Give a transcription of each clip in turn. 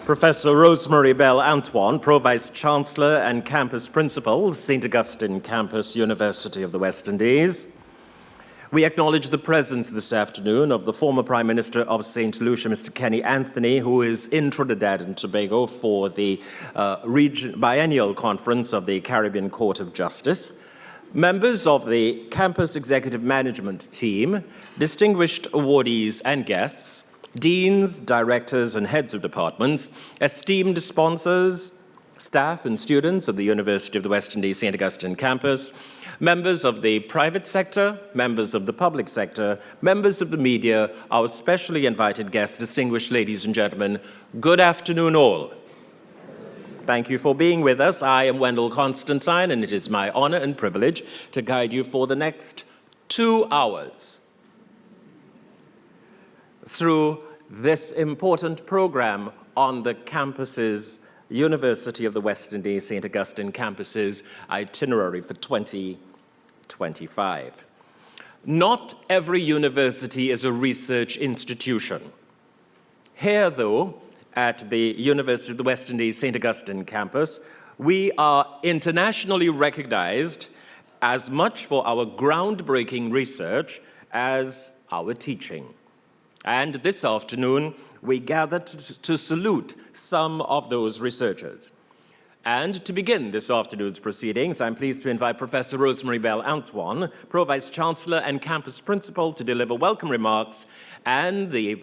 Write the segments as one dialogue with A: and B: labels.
A: Professor Rosemary Bell Antoine, Pro-Vice Chancellor and Campus Principal, St. Augustine Campus, University of the West Indies. We acknowledge the presence this afternoon of the former Prime Minister of St. Lucia, Mr. Kenny Anthony, who is in Trinidad and Tobago for the biennial conference of the Caribbean Court of Justice. Members of the Campus Executive Management Team, distinguished awardees and guests, deans, directors, and heads of departments, esteemed sponsors, staff and students of the University of the West Indies St. Augustine campus, members of the private sector, members of the public sector, members of the media, our specially invited guests, distinguished ladies and gentlemen, good afternoon all. Thank you for being with us. I am Wendell Constantine, and it is my honor and privilege to guide you for the next 2 hours through this important program on the campuses, University of the West Indies St. Augustine campus's itinerary for 2025. Not every university is a research institution. Here, though, at the University of the West Indies St. Augustine campus, we are internationally recognized as much for our groundbreaking research as our teaching. And this afternoon, we gathered to salute some of those researchers. And to begin this afternoon's proceedings, I'm pleased to invite Professor Rosemary Bell Antoine, Pro-Vice Chancellor and Campus Principal, to deliver welcome remarks, and the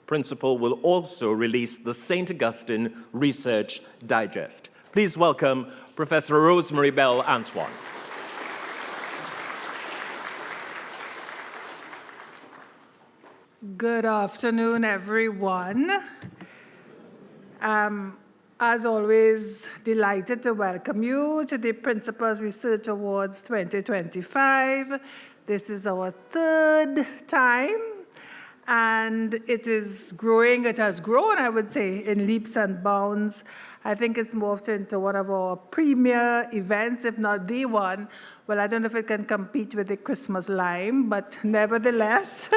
A: Principal will also release the St. Augustine Research Digest. Please welcome Professor Rosemary Bell Antoine.
B: Good afternoon, everyone. As always, delighted to welcome you to the Principal's Research Awards 2025. This is our third time, and it is growing. It has grown, I would say, in leaps and bounds. I think it's morphed into one of our premier events, if not the one. Well, I don't know if it can compete with the Christmas Lime, but nevertheless.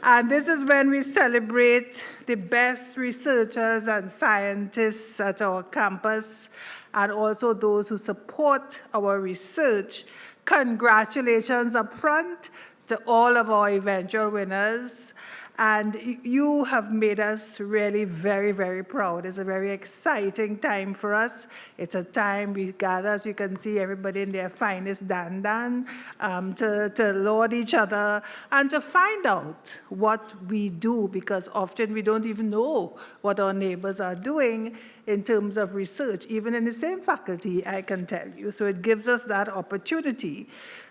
B: And this is when we celebrate the best researchers and scientists at our campus, and also those who support our research. Congratulations up front to all of our eventual winners. And you have made us really very, very proud. It's a very exciting time for us. It's a time we gather, as you can see, everybody in their finest dandan, to laud each other and to find out what we do, because often we don't even know what our neighbors are doing in terms of research, even in the same faculty, I can tell you. So it gives us that opportunity.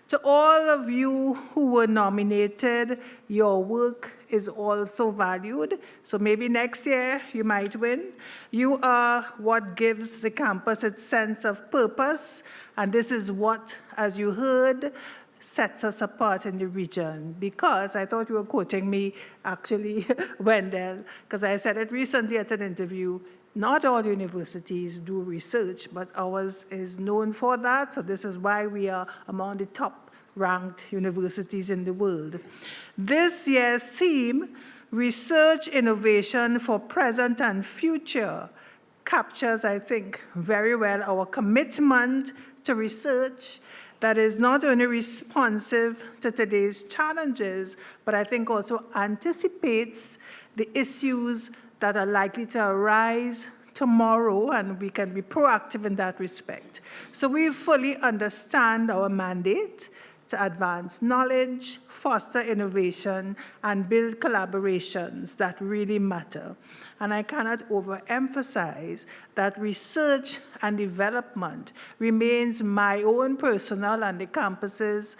B: To all of you who were nominated, your work is also valued. So maybe next year you might win. You are what gives the campus its sense of purpose. And this is what, as you heard, sets us apart in the region. Because I thought you were quoting me, actually, Wendell, because I said it recently at an interview. Not all universities do research, but ours is known for that. So this is why we are among the top ranked universities in the world. This year's theme, Research Innovation for Present and Future, captures, I think, very well our commitment to research that is not only responsive to today's challenges, but I think also anticipates the issues that are likely to arise tomorrow, and we can be proactive in that respect. So we fully understand our mandate to advance knowledge, foster innovation, and build collaborations that really matter. And I cannot overemphasize that research and development remains my own personal and the campus's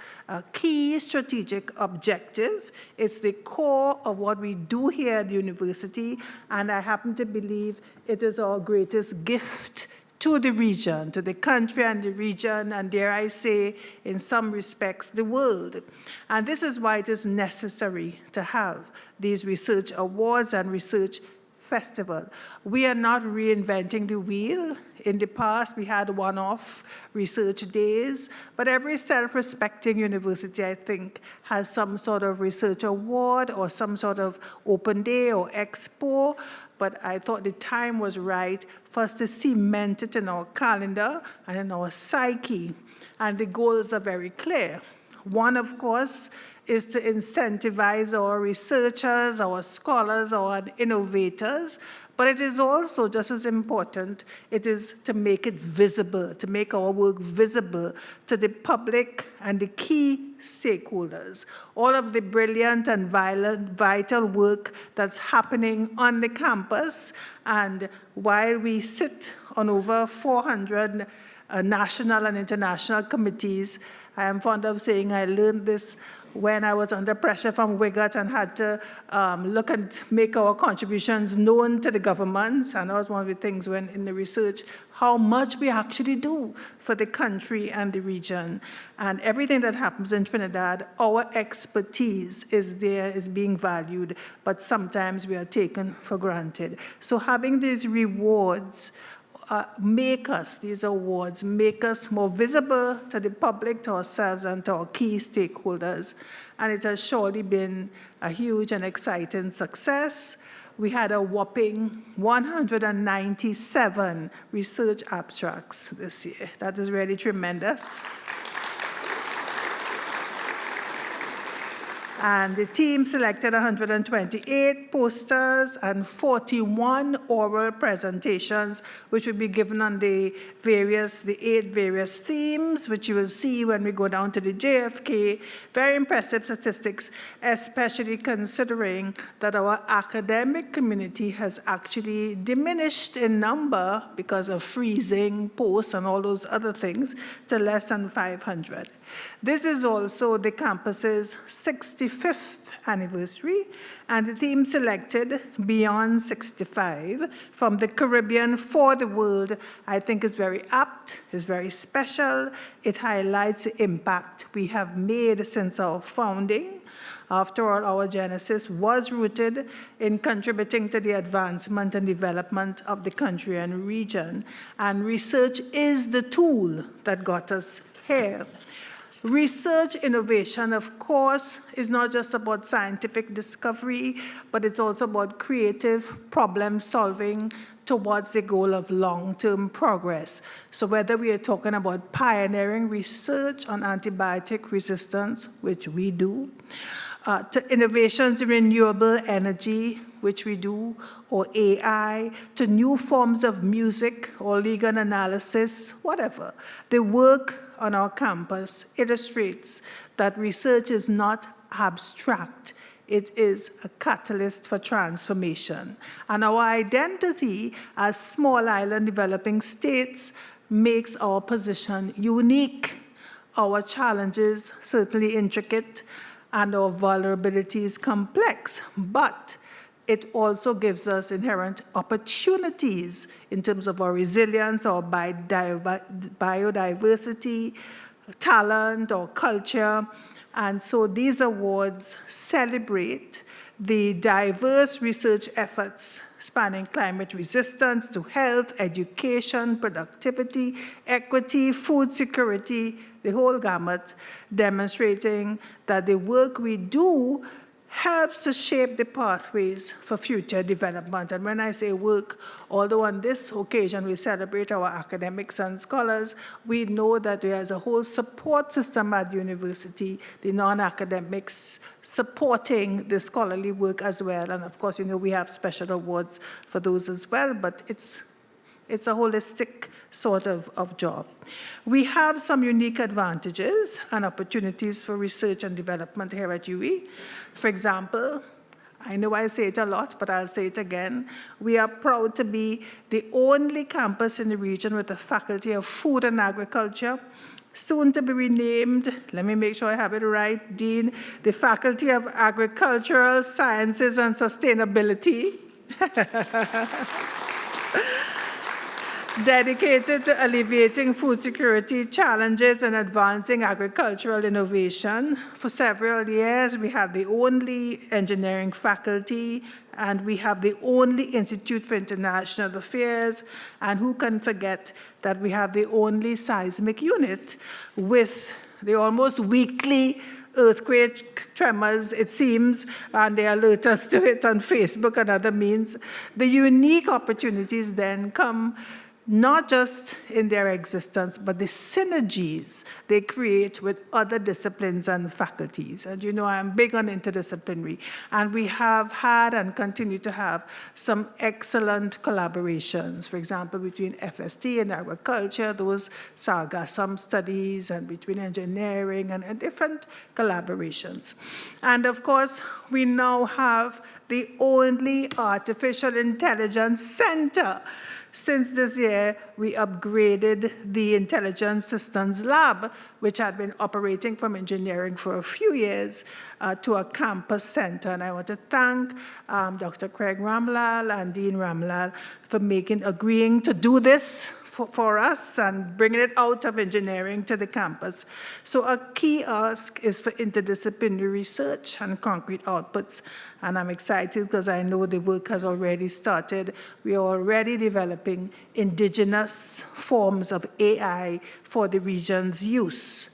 B: key strategic objective. It's the core of what we do here at the university, and I happen to believe it is our greatest gift to the region, to the country and the region, and dare I say, in some respects, the world. And this is why it is necessary to have these research awards and research festival. We are not reinventing the wheel. In the past, we had one-off research days, but every self-respecting university, I think, has some sort of research award or some sort of open day or expo, but I thought the time was right for us to cement it in our calendar and in our psyche, and the goals are very clear. One, of course, is to incentivize our researchers, our scholars, our innovators, but it is also just as important, it is to make it visible, to make our work visible to the public and the key stakeholders. All of the brilliant and vital work that's happening on the campus, and while we sit on over 400 national and international committees, I am fond of saying I learned this when I was under pressure from WIGAT and had to look and make our contributions known to the governments. And that was one of the things when in the research, how much we actually do for the country and the region. And everything that happens in Trinidad, our expertise is there, is being valued, but sometimes we are taken for granted. So having these rewards these awards make us more visible to the public, to ourselves, and to our key stakeholders. And it has surely been a huge and exciting success. We had a whopping 197 research abstracts this year. That is really tremendous. And the team selected 128 posters and 41 oral presentations, which will be given on the 8 various themes, which you will see when we go down to the JFK. Very impressive statistics, especially considering that our academic community has actually diminished in number because of freezing posts and all those other things to less than 500. This is also the campus's 65th anniversary, and the theme selected, Beyond 65, from the Caribbean for the world, I think is very apt, is very special. It highlights the impact we have made since our founding. After all, our genesis was rooted in contributing to the advancement and development of the country and region, and research is the tool that got us here. Research innovation, of course, is not just about scientific discovery, but it's also about creative problem solving towards the goal of long-term progress. So whether we are talking about pioneering research on antibiotic resistance, which we do, to innovations in renewable energy, which we do, or AI, to new forms of music or legal analysis, whatever. The work on our campus illustrates that research is not abstract. It is a catalyst for transformation. And our identity as small island developing states makes our position unique. Our challenges certainly intricate and our vulnerabilities complex, but it also gives us inherent opportunities in terms of our resilience, our biodiversity, talent, or culture. And so these awards celebrate the diverse research efforts spanning climate resistance to health, education, productivity, equity, food security, the whole gamut, demonstrating that the work we do helps to shape the pathways for future development. And when I say work, although on this occasion we celebrate our academics and scholars, we know that there is a whole support system at the university, the non-academics supporting the scholarly work as well. And of course, we have special awards for those as well, but it's a holistic sort of job. We have some unique advantages and opportunities for research and development here at UWI. For example, I know I say it a lot, but I'll say it again. We are proud to be the only campus in the region with a Faculty of Food and Agriculture, soon to be renamed, let me make sure I have it right, Dean, the Faculty of Agricultural Sciences and Sustainability. dedicated to alleviating food security challenges and advancing agricultural innovation. For several years, we have the only engineering faculty, and we have the only Institute for International Affairs, and who can forget that we have the only seismic unit with the almost weekly earthquake tremors, it seems, and they alert us to it on Facebook and other means. The unique opportunities then come not just in their existence, but the synergies they create with other disciplines and faculties. And you know, I'm big on interdisciplinary, and we have had and continue to have some excellent collaborations, for example, between FST and agriculture, those sargassum studies, and between engineering and different collaborations. And of course, we now have the only artificial intelligence center. Since this year, we upgraded the Intelligence Systems Lab, which had been operating from engineering for a few years, to a campus center. And I want to thank Dr. Craig Ramlal and Dean Ramlal for agreeing to do this for us and bringing it out of engineering to the campus. So a key ask is for interdisciplinary research and concrete outputs. And I'm excited because I know the work has already started. We are already developing indigenous forms of AI for the region's use.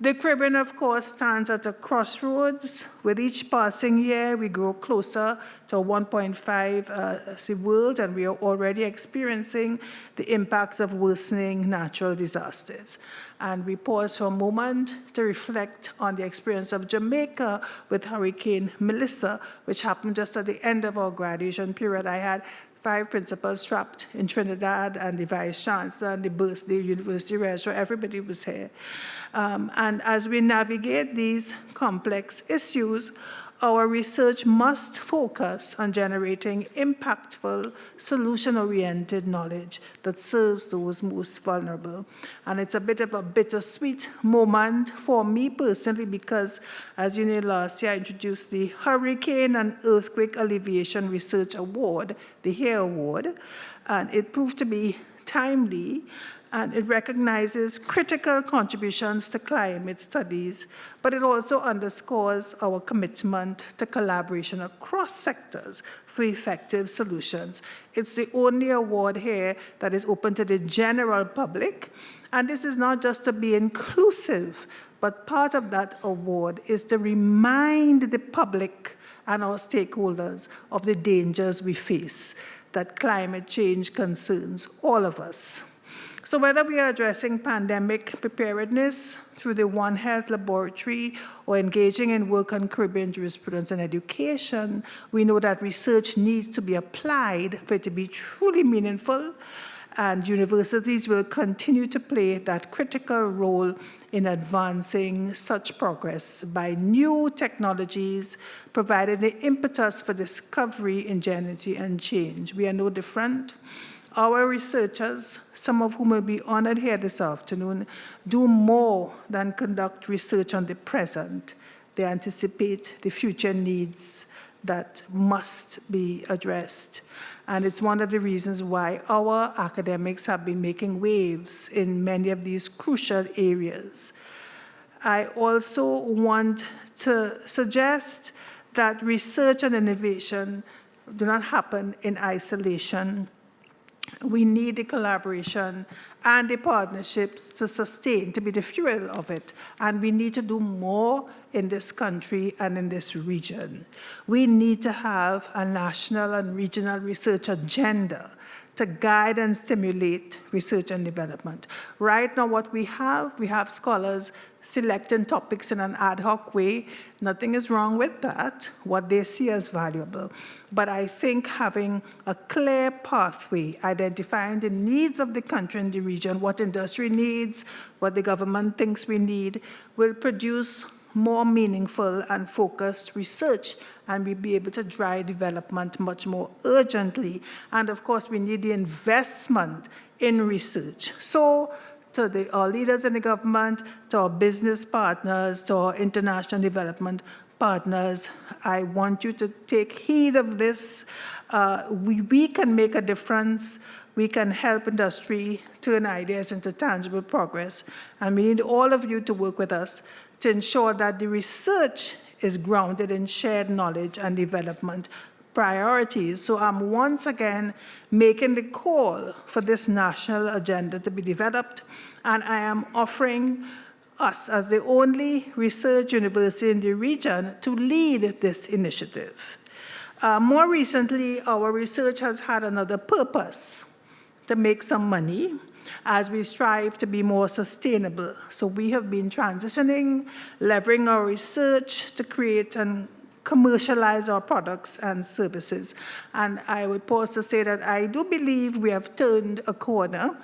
B: The Caribbean, of course, stands at a crossroads. With each passing year, we grow closer to 1.5 world, and we are already experiencing the impacts of worsening natural disasters. And we pause for a moment to reflect on the experience of Jamaica with Hurricane Melissa, which happened just at the end of our graduation period. I had 5 principals trapped in Trinidad, and the vice chancellor, and the birthday university registrar, everybody was here. And as we navigate these complex issues, our research must focus on generating impactful, solution-oriented knowledge that serves those most vulnerable. And it's a bit of a bittersweet moment for me personally because, as you know, last year I introduced the Hurricane and Earthquake Alleviation Research Award, the HARE Award, and it proved to be timely, and it recognizes critical contributions to climate studies, but it also underscores our commitment to collaboration across sectors for effective solutions. It's the only award here that is open to the general public, and this is not just to be inclusive, but part of that award is to remind the public and our stakeholders of the dangers we face, that climate change concerns all of us. So whether we are addressing pandemic preparedness through the One Health Laboratory or engaging in work on Caribbean jurisprudence and education, we know that research needs to be applied for it to be truly meaningful, and universities will continue to play that critical role in advancing such progress by new technologies, providing the impetus for discovery, ingenuity, and change. We are no different. Our researchers, some of whom will be honored here this afternoon, do more than conduct research on the present. They anticipate the future needs that must be addressed. And it's one of the reasons why our academics have been making waves in many of these crucial areas. I also want to suggest that research and innovation do not happen in isolation. We need the collaboration and the partnerships to sustain, to be the fuel of it. And we need to do more in this country and in this region. We need to have a national and regional research agenda to guide and stimulate research and development. Right now, what we have scholars selecting topics in an ad hoc way. Nothing is wrong with that, what they see as valuable. But I think having a clear pathway, identifying the needs of the country and the region, what industry needs, what the government thinks we need, will produce more meaningful and focused research, and we'll be able to drive development much more urgently. And of course, we need the investment in research. So, to our leaders in the government, to our business partners, to our international development partners, I want you to take heed of this. We can make a difference we can help industry turn ideas into tangible progress. And we need all of you to work with us to ensure that the research is grounded in shared knowledge and development priorities. So I'm once again making the call for this national agenda to be developed, and I am offering us as the only research university in the region to lead this initiative. More recently, our research has had another purpose: to make some money as we strive to be more sustainable. So we have been transitioning, leveraging our research to create and commercialize our products and services. And I would pause to say that I do believe we have turned a corner,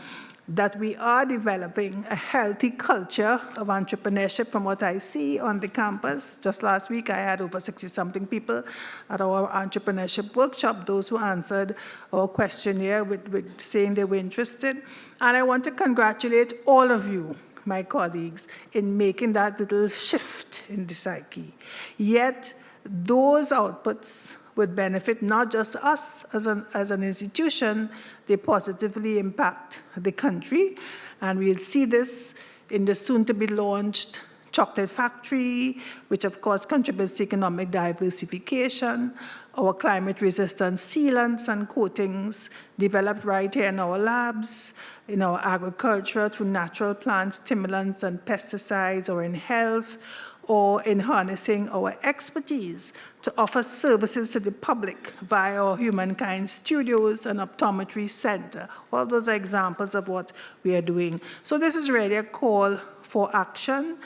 B: that we are developing a healthy culture of entrepreneurship from what I see on the campus. Just last week, I had over 60-something people at our entrepreneurship workshop, those who answered our questionnaire with saying they were interested. And I want to congratulate all of you, my colleagues, in making that little shift in the psyche. Yet, those outputs would benefit not just us as an institution, they positively impact the country. And we'll see this in the soon-to-be-launched chocolate factory, which of course contributes to economic diversification, our climate-resistant sealants and coatings developed right here in our labs, in our agriculture through natural plant stimulants and pesticides, or in health, or in harnessing our expertise to offer services to the public via our Humankind Studios and Optometry Center. All those are examples of what we are doing. So this is really a call for action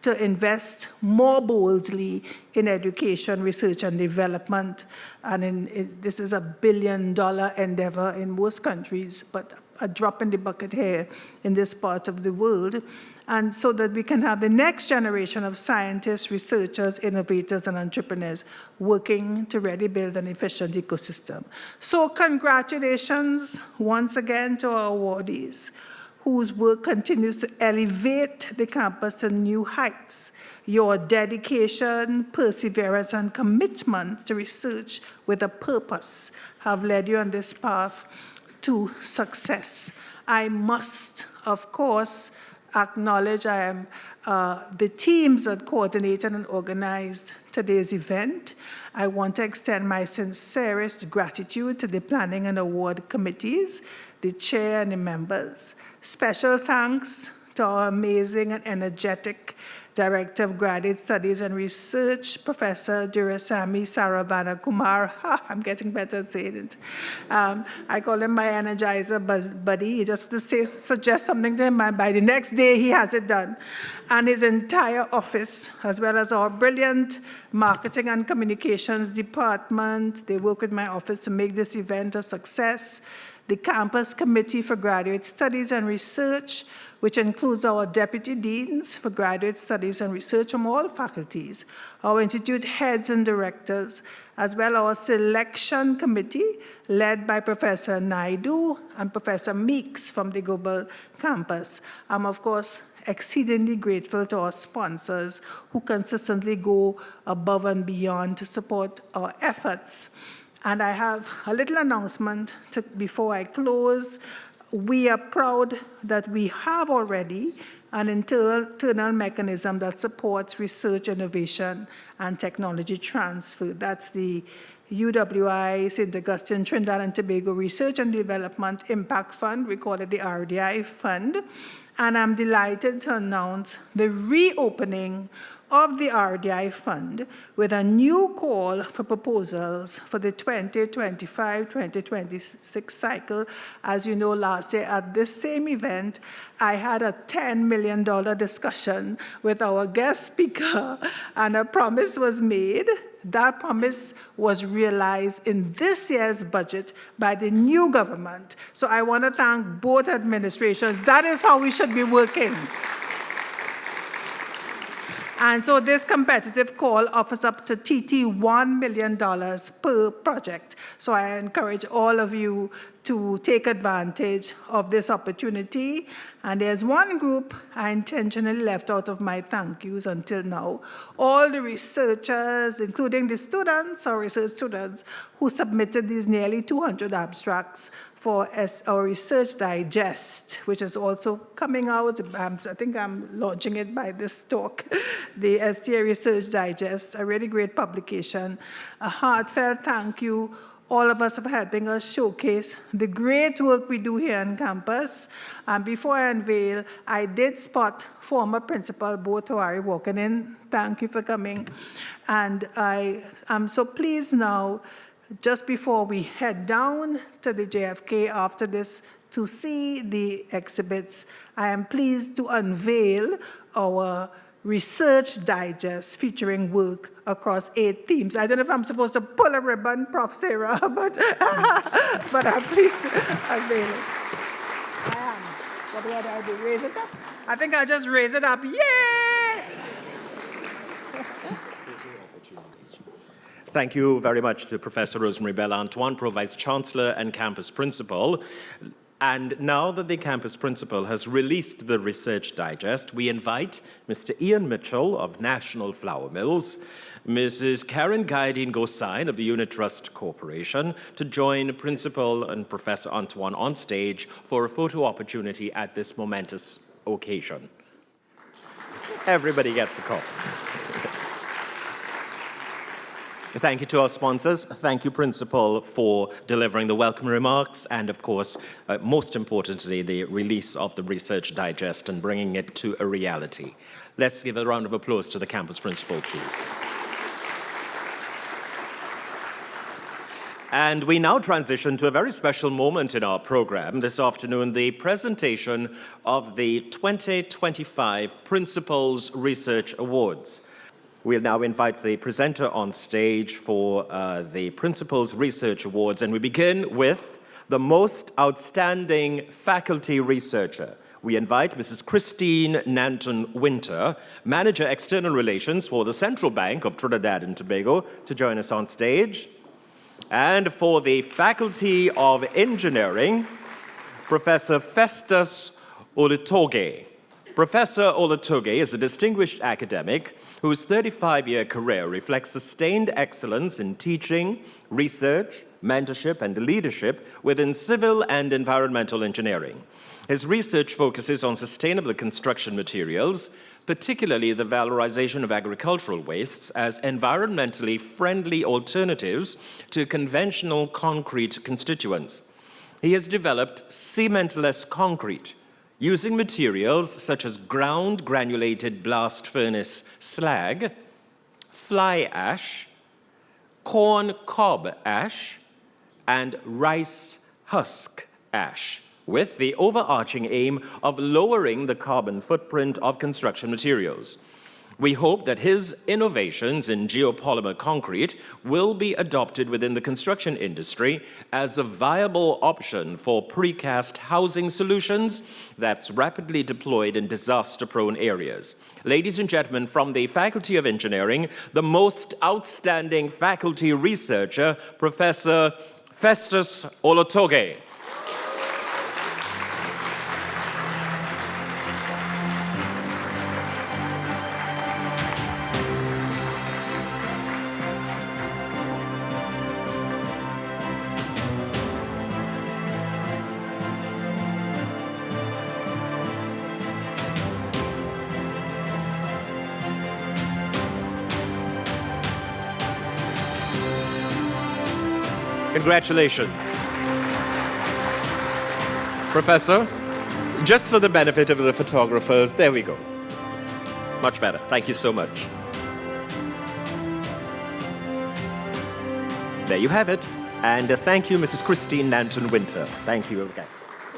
B: to invest more boldly in education, research, and development. And this is $1 billion endeavor in most countries, but a drop in the bucket here in this part of the world. And so that we can have the next generation of scientists, researchers, innovators, and entrepreneurs working to really build an efficient ecosystem. So congratulations once again to our awardees, whose work continues to elevate the campus to new heights. Your dedication, perseverance, and commitment to research with a purpose have led you on this path to success. I must, of course, acknowledge the teams that coordinated and organized today's event. I want to extend my sincerest gratitude to the planning and award committees, the chair and the members. Special thanks to our amazing and energetic Director of Graduate Studies and Research, Professor Durasamy Saravana Kumar. I'm getting better at saying it. I call him my energizer buddy. You just have to suggest something to him, and by the next day he has it done. And his entire office, as well as our brilliant marketing and communications department, they work with my office to make this event a success. The Campus Committee for Graduate Studies and Research, which includes our deputy deans for graduate studies and research from all faculties, our institute heads and directors, as well as our selection committee led by Professor Naidu and Professor Meeks from the Global Campus. I'm, of course, exceedingly grateful to our sponsors who consistently go above and beyond to support our efforts. And I have a little announcement before I close. We are proud that we have already an internal mechanism that supports research, innovation, and technology transfer. That's the UWI, St. Augustine, Trinidad and Tobago Research and Development Impact Fund. We call it the RDI Fund. And I'm delighted to announce the reopening of the RDI Fund with a new call for proposals for the 2025-2026 cycle. As you know, last year at this same event, I had a $10 million discussion with our guest speaker, and a promise was made. That promise was realized in this year's budget by the new government. So I want to thank both administrations. That is how we should be working. And so this competitive call offers up to $1 million per project. So I encourage all of you to take advantage of this opportunity. And there's one group I intentionally left out of my thank yous until now. All the researchers, including the students or research students, who submitted these nearly 200 abstracts for our Research Digest, which is also coming out. I think I'm launching it by this talk, the STA Research Digest, a really great publication. A heartfelt thank you, all of us, for helping us showcase the great work we do here on campus. And before I unveil, I did spot former Principal Bo Tawari walking in. Thank you for coming. And I am so pleased now, just before we head down to the JFK after this to see the exhibits, I am pleased to unveil our Research Digest featuring work across 8 themes. I don't know if I'm supposed to pull a ribbon, Prof. Sarah, but I'm pleased to unveil it. I am. What do I do? Raise it up? I think I'll just raise it up. Yay!
A: Thank you very much to Professor Rosemary Bell-Antoine, Pro-Vice Chancellor and Campus Principal. And now that the Campus Principal has released the Research Digest, we invite Mr. Ian Mitchell of National Flour Mills, Mrs. Karen Guydeen Gosine of the Unit Trust Corporation to join Principal and Professor Antoine on stage for a photo opportunity at this momentous occasion. Everybody gets a call. Thank you to our sponsors. Thank you, Principal, for delivering the welcome remarks and, of course, most importantly, the release of the Research Digest and bringing it to a reality. Let's give a round of applause to the Campus Principal, please. And we now transition to a very special moment in our program this afternoon, the presentation of the 2025 Principals Research Awards. We'll now invite the presenter on stage for the Principals Research Awards, and we begin with the most outstanding faculty researcher. We invite Mrs. Christine Nanton Winter, Manager External Relations for the Central Bank of Trinidad and Tobago, to join us on stage. And for the Faculty of Engineering, Professor Festus Olutoge. Professor Olutoge is a distinguished academic whose 35-year career reflects sustained excellence in teaching, research, mentorship, and leadership within civil and environmental engineering. His research focuses on sustainable construction materials, particularly the valorization of agricultural wastes as environmentally friendly alternatives to conventional concrete constituents. He has developed cementless concrete, using materials such as ground granulated blast furnace slag, fly ash, corn cob ash, and rice husk ash, with the overarching aim of lowering the carbon footprint of construction materials. We hope that his innovations in geopolymer concrete will be adopted within the construction industry as a viable option for precast housing solutions that's rapidly deployed in disaster-prone areas. Ladies and gentlemen, from the Faculty of Engineering, the most outstanding faculty researcher, Professor Festus Olutoge. Congratulations. Professor, just for the benefit of the photographers, there we go. Much better. Thank you so much. There you have it. And thank you, Mrs. Christine Nanton Winter. Thank you again.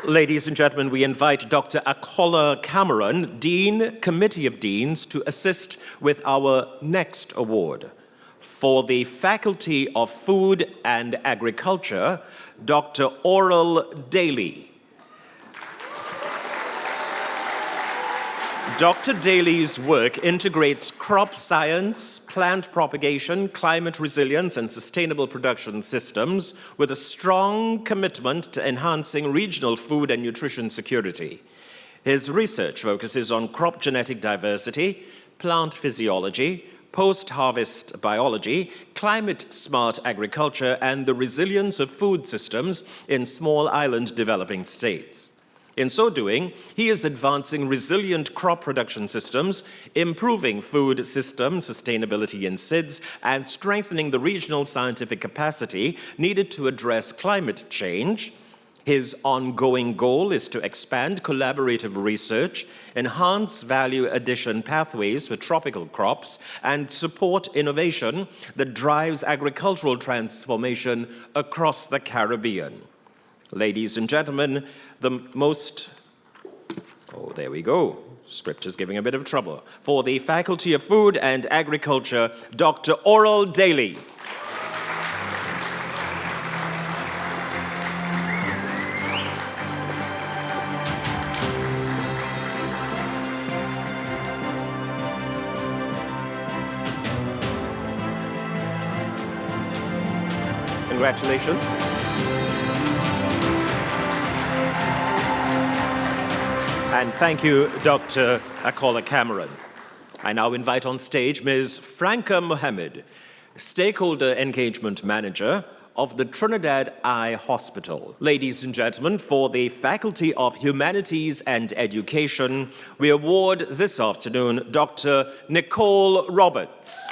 A: Ladies and gentlemen, we invite Dr. Akola Cameron, Dean, Committee of Deans, to assist with our next award. For the Faculty of Food and Agriculture, Dr. Oral Daly. Dr. Daly's work integrates crop science, plant propagation, climate resilience, and sustainable production systems with a strong commitment to enhancing regional food and nutrition security. His research focuses on crop genetic diversity, plant physiology, post-harvest biology, climate-smart agriculture, and the resilience of food systems in small island developing states. In so doing, he is advancing resilient crop production systems, improving food system sustainability in SIDS, and strengthening the regional scientific capacity needed to address climate change. His ongoing goal is to expand collaborative research, enhance value addition pathways for tropical crops, and support innovation that drives agricultural transformation across the Caribbean. Ladies and gentlemen, there we go. Scripture's giving a bit of trouble. For the Faculty of Food and Agriculture, Dr. Oral Daly. Congratulations. And thank you, Dr. Akola Cameron. I now invite on stage Ms. Franca Mohammed, Stakeholder Engagement Manager of the Trinidad Eye Hospital. Ladies and gentlemen, for the Faculty of Humanities and Education, we award this afternoon Dr. Nicole Roberts.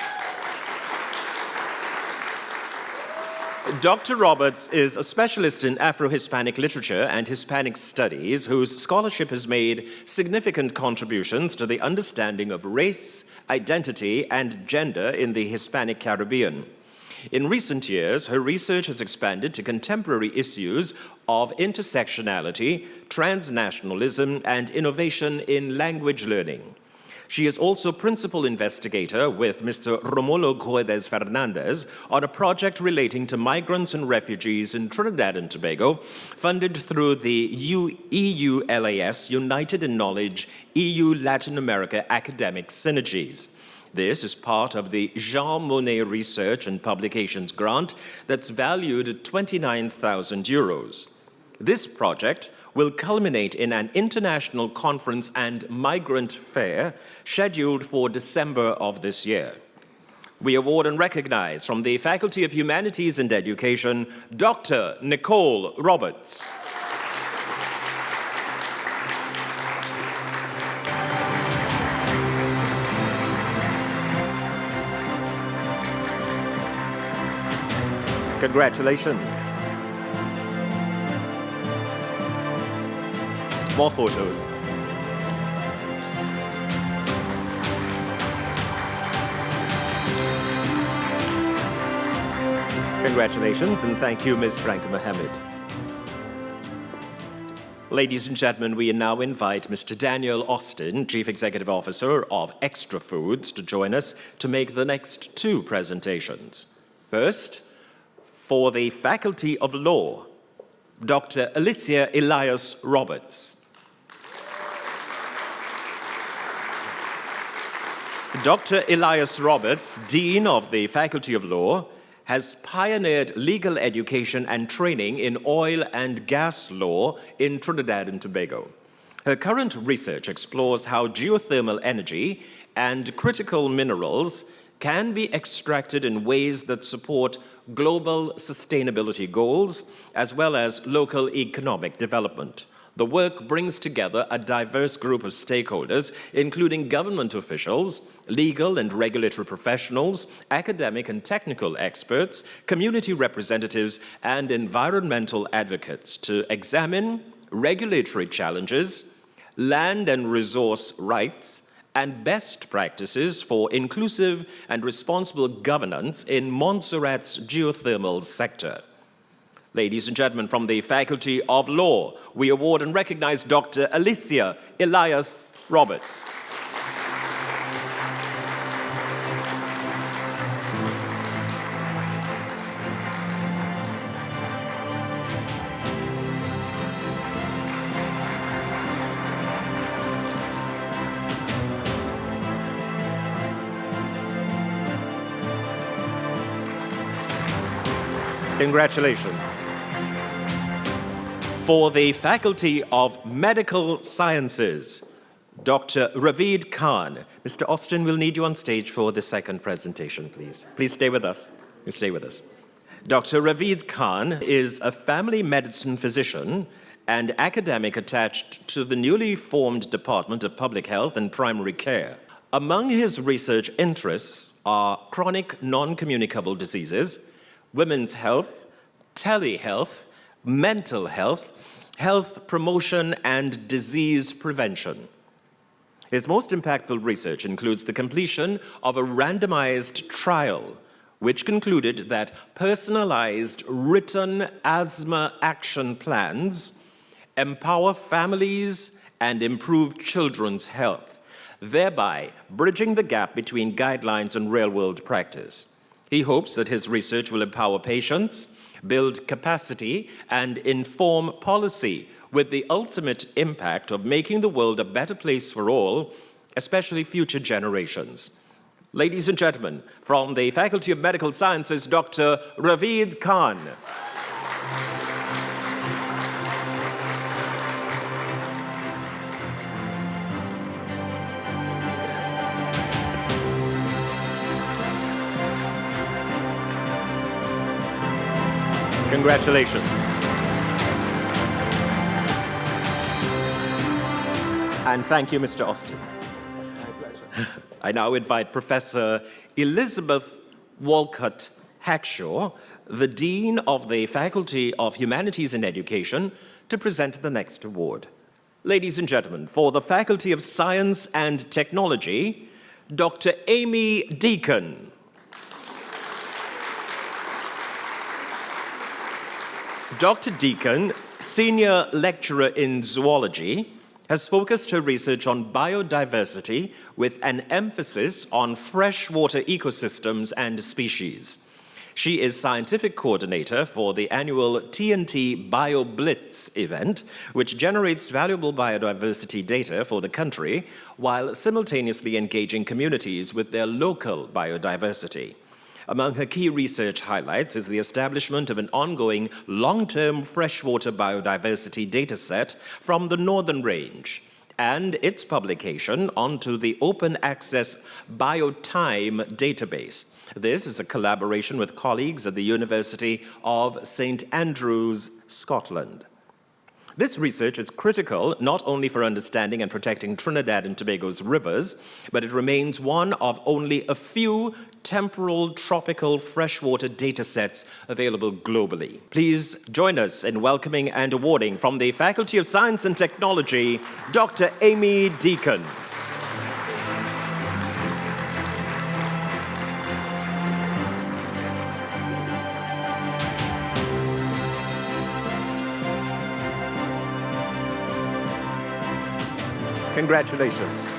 A: Dr. Roberts is a specialist in Afro-Hispanic literature and Hispanic studies whose scholarship has made significant contributions to the understanding of race, identity, and gender in the Hispanic Caribbean. In recent years, her research has expanded to contemporary issues of intersectionality, transnationalism, and innovation in language learning. She is also principal investigator with Mr. Romulo Guedes Fernandez on a project relating to migrants and refugees in Trinidad and Tobago, funded through the EULAS United in Knowledge EU Latin America Academic Synergies. This is part of the Jean Monnet Research and Publications Grant that's valued at €29,000. This project will culminate in an international conference and migrant fair scheduled for December of this year. We award and recognize from the Faculty of Humanities and Education, Dr. Nicole Roberts. Congratulations. More photos. Congratulations, and thank you, Ms. Franca Mohammed. Ladies and gentlemen, we now invite Mr. Daniel Austin, Chief Executive Officer of Extra Foods, to join us to make the next two presentations. First, for the Faculty of Law, Dr. Alicia Elias Roberts. Dr. Elias Roberts, Dean of the Faculty of Law, has pioneered legal education and training in oil and gas law in Trinidad and Tobago. Her current research explores how geothermal energy and critical minerals can be extracted in ways that support global sustainability goals as well as local economic development. The work brings together a diverse group of stakeholders, including government officials, legal and regulatory professionals, academic and technical experts, community representatives, and environmental advocates to examine regulatory challenges, land and resource rights, and best practices for inclusive and responsible governance in Montserrat's geothermal sector. Ladies and gentlemen, from the Faculty of Law, we award and recognize Dr. Alicia Elias Roberts. Congratulations. For the Faculty of Medical Sciences, Dr. Ravid Khan. Mr. Austin, we'll need you on stage for the second presentation, please. Please stay with us. You stay with us. Dr. Ravid Khan is a family medicine physician and academic attached to the newly formed Department of Public Health and Primary Care. Among his research interests are chronic non-communicable diseases, women's health, telehealth, mental health, health promotion, and disease prevention. His most impactful research includes the completion of a randomized trial, which concluded that personalized written asthma action plans empower families and improve children's health, thereby bridging the gap between guidelines and real-world practice. He hopes that his research will empower patients, build capacity, and inform policy with the ultimate impact of making the world a better place for all, especially future generations. Ladies and gentlemen, from the Faculty of Medical Sciences, Dr. Ravid Khan. Congratulations. And thank you, Mr. Austin. My pleasure. I now invite Professor Elizabeth Walcott Hackshaw, the Dean of the Faculty of Humanities and Education, to present the next award. Ladies and gentlemen, for the Faculty of Science and Technology, Dr. Amy Deacon. Dr. Deacon, Senior Lecturer in Zoology, has focused her research on biodiversity with an emphasis on freshwater ecosystems and species. She is Scientific Coordinator for the annual TNT BioBlitz event, which generates valuable biodiversity data for the country while simultaneously engaging communities with their local biodiversity. Among her key research highlights is the establishment of an ongoing long-term freshwater biodiversity dataset from the Northern Range and its publication onto the open access BioTime database. This is a collaboration with colleagues at the University of St. Andrews, Scotland. This research is critical not only for understanding and protecting Trinidad and Tobago's rivers, but it remains one of only a few temporal tropical freshwater datasets available globally. Please join us in welcoming and awarding from the Faculty of Science and Technology, Dr. Amy Deacon. Congratulations.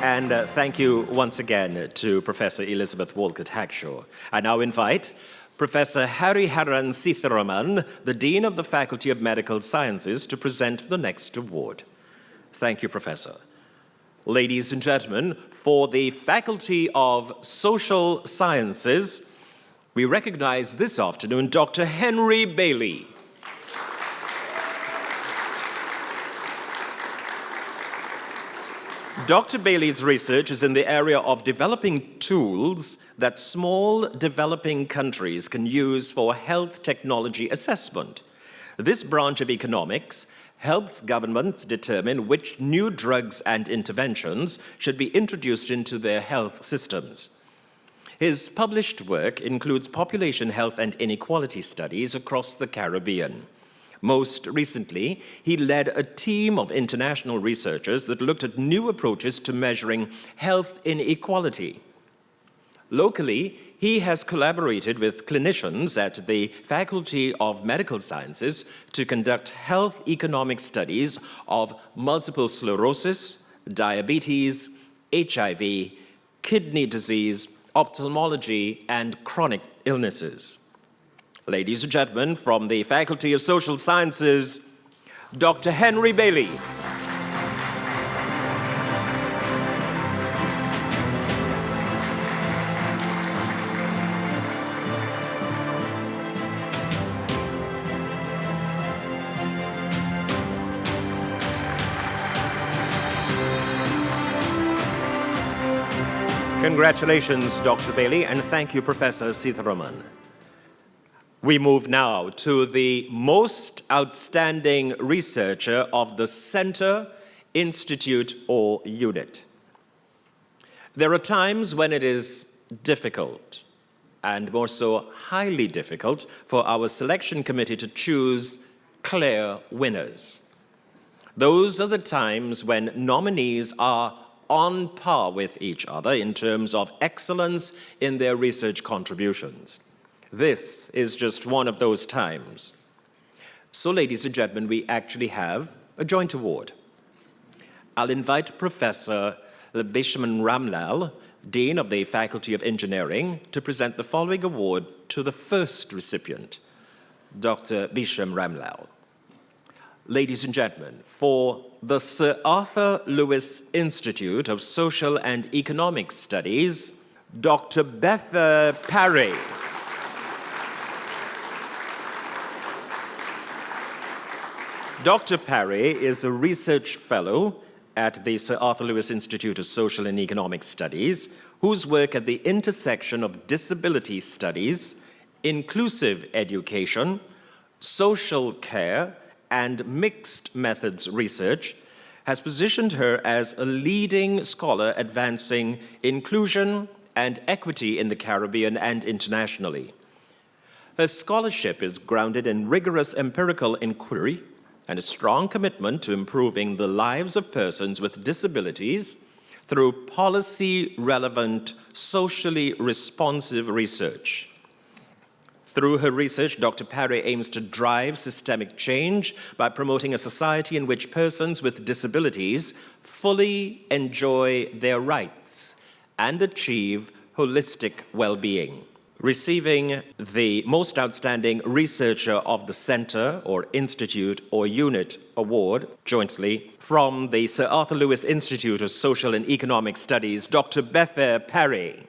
A: And thank you once again to Professor Elizabeth Walcott Hackshaw. I now invite Professor Hariharan Sitharaman, the Dean of the Faculty of Medical Sciences, to present the next award. Thank you, Professor. Ladies and gentlemen, for the Faculty of Social Sciences, we recognize this afternoon Dr. Henry Bailey. Dr. Bailey's research is in the area of developing tools that small developing countries can use for health technology assessment. This branch of economics helps governments determine which new drugs and interventions should be introduced into their health systems. His published work includes population health and inequality studies across the Caribbean. Most recently, he led a team of international researchers that looked at new approaches to measuring health inequality. Locally, he has collaborated with clinicians at the Faculty of Medical Sciences to conduct health economic studies of multiple sclerosis, diabetes, HIV, kidney disease, ophthalmology, and chronic illnesses. Ladies and gentlemen, from the Faculty of Social Sciences, Dr. Henry Bailey. Congratulations, Dr. Bailey, and thank you, Professor Sitharaman. We move now to the most outstanding researcher of the center, institute, or unit. There are times when it is difficult, and more so highly difficult, for our selection committee to choose clear winners. Those are the times when nominees are on par with each other in terms of excellence in their research contributions. This is just one of those times. So, ladies and gentlemen, we actually have a joint award. I'll invite Professor Bisham Ramlal, Dean of the Faculty of Engineering, to present the following award to the first recipient, Dr. Bisham Ramlal. Ladies and gentlemen, for the Sir Arthur Lewis Institute of Social and Economic Studies, Dr. Betha Parry. Dr. Parry is a research fellow at the Sir Arthur Lewis Institute of Social and Economic Studies, whose work at the intersection of disability studies, inclusive education, social care, and mixed methods research has positioned her as a leading scholar advancing inclusion and equity in the Caribbean and internationally. Her scholarship is grounded in rigorous empirical inquiry and a strong commitment to improving the lives of persons with disabilities through policy-relevant, socially responsive research. Through her research, Dr. Parry aims to drive systemic change by promoting a society in which persons with disabilities fully enjoy their rights and achieve holistic well-being. Receiving the Most Outstanding Researcher of the Center or Institute or Unit Award jointly from the Sir Arthur Lewis Institute of Social and Economic Studies, Dr. Betha Parry.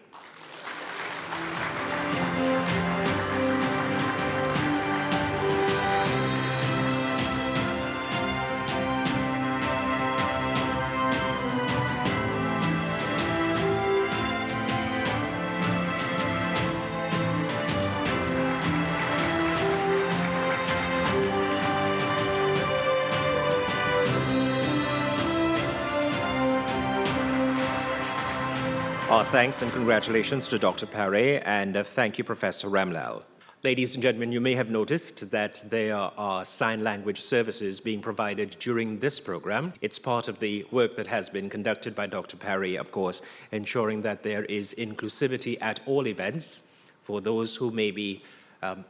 A: Our thanks and congratulations to Dr. Parry, and thank you, Professor Ramlal. Ladies and gentlemen, you may have noticed that there are sign language services being provided during this program. It's part of the work that has been conducted by Dr. Parry, of course, ensuring that there is inclusivity at all events for those who may be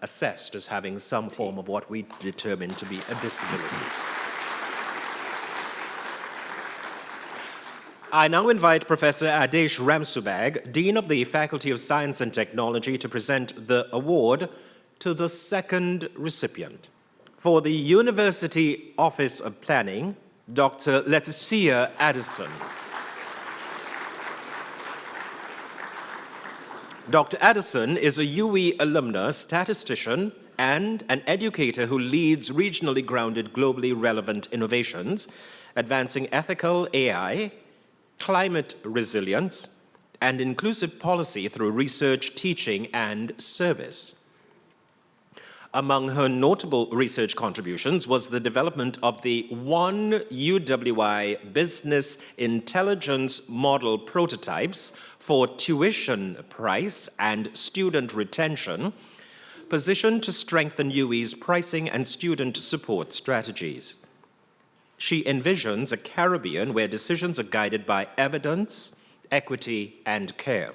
A: assessed as having some form of what we determine to be a disability. I now invite Professor Adesh Ramsubag, Dean of the Faculty of Science and Technology, to present the award to the second recipient. For the University Office of Planning, Dr. Leticia Addison. Dr. Addison is a UWI alumna, statistician, and an educator who leads regionally grounded, globally relevant innovations, advancing ethical AI, climate resilience, and inclusive policy through research, teaching, and service. Among her notable research contributions was the development of the One UWI business intelligence model prototypes for tuition price and student retention, positioned to strengthen UWI's pricing and student support strategies. She envisions a Caribbean where decisions are guided by evidence, equity, and care.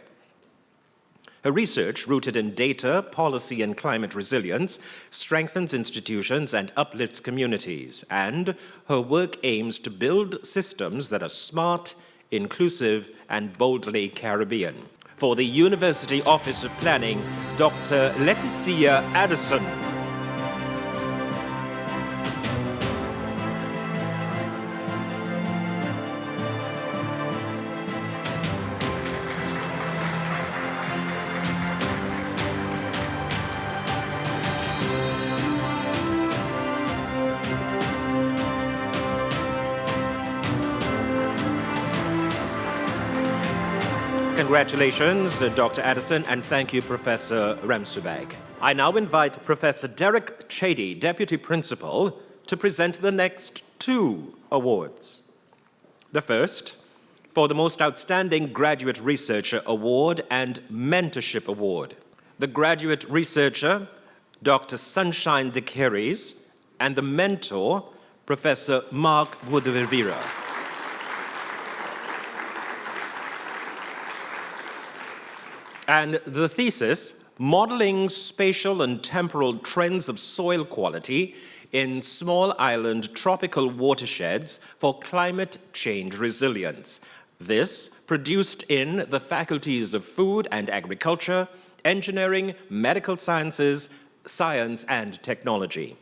A: Her research, rooted in data, policy, and climate resilience, strengthens institutions and uplifts communities, and her work aims to build systems that are smart, inclusive, and boldly Caribbean. For the University Office of Planning, Dr. Leticia Addison. Congratulations, Dr. Addison, and thank you, Professor Remsubag. I now invite Professor Derek Chady, Deputy Principal, to present the next two awards. The first, for the Most Outstanding Graduate Researcher Award and Mentorship Award. The Graduate Researcher, Dr. Sunshine DeCaries, and the mentor, Professor Mark Woodavira. And the thesis, Modeling Spatial and Temporal Trends of Soil Quality in Small Island Tropical Watersheds for Climate Change Resilience. This produced in the faculties of Food and Agriculture, Engineering, Medical Sciences, Science and Technology.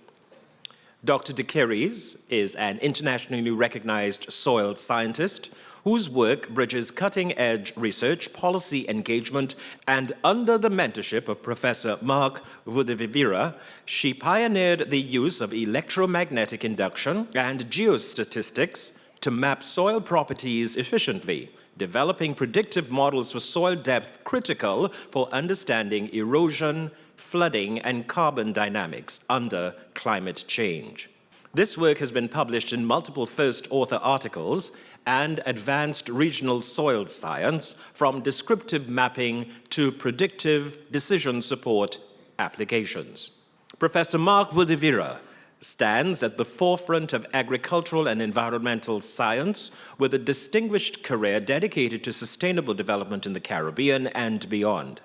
A: Dr. DeCaries is an internationally recognized soil scientist whose work bridges cutting-edge research, policy engagement, and under the mentorship of Professor Mark Woodavira, she pioneered the use of electromagnetic induction and geostatistics to map soil properties efficiently, developing predictive models for soil depth critical for understanding erosion, flooding, and carbon dynamics under climate change. This work has been published in multiple first author articles and advanced regional soil science, from descriptive mapping to predictive decision support applications. Professor Mark Woodavira stands at the forefront of agricultural and environmental science with a distinguished career dedicated to sustainable development in the Caribbean and beyond.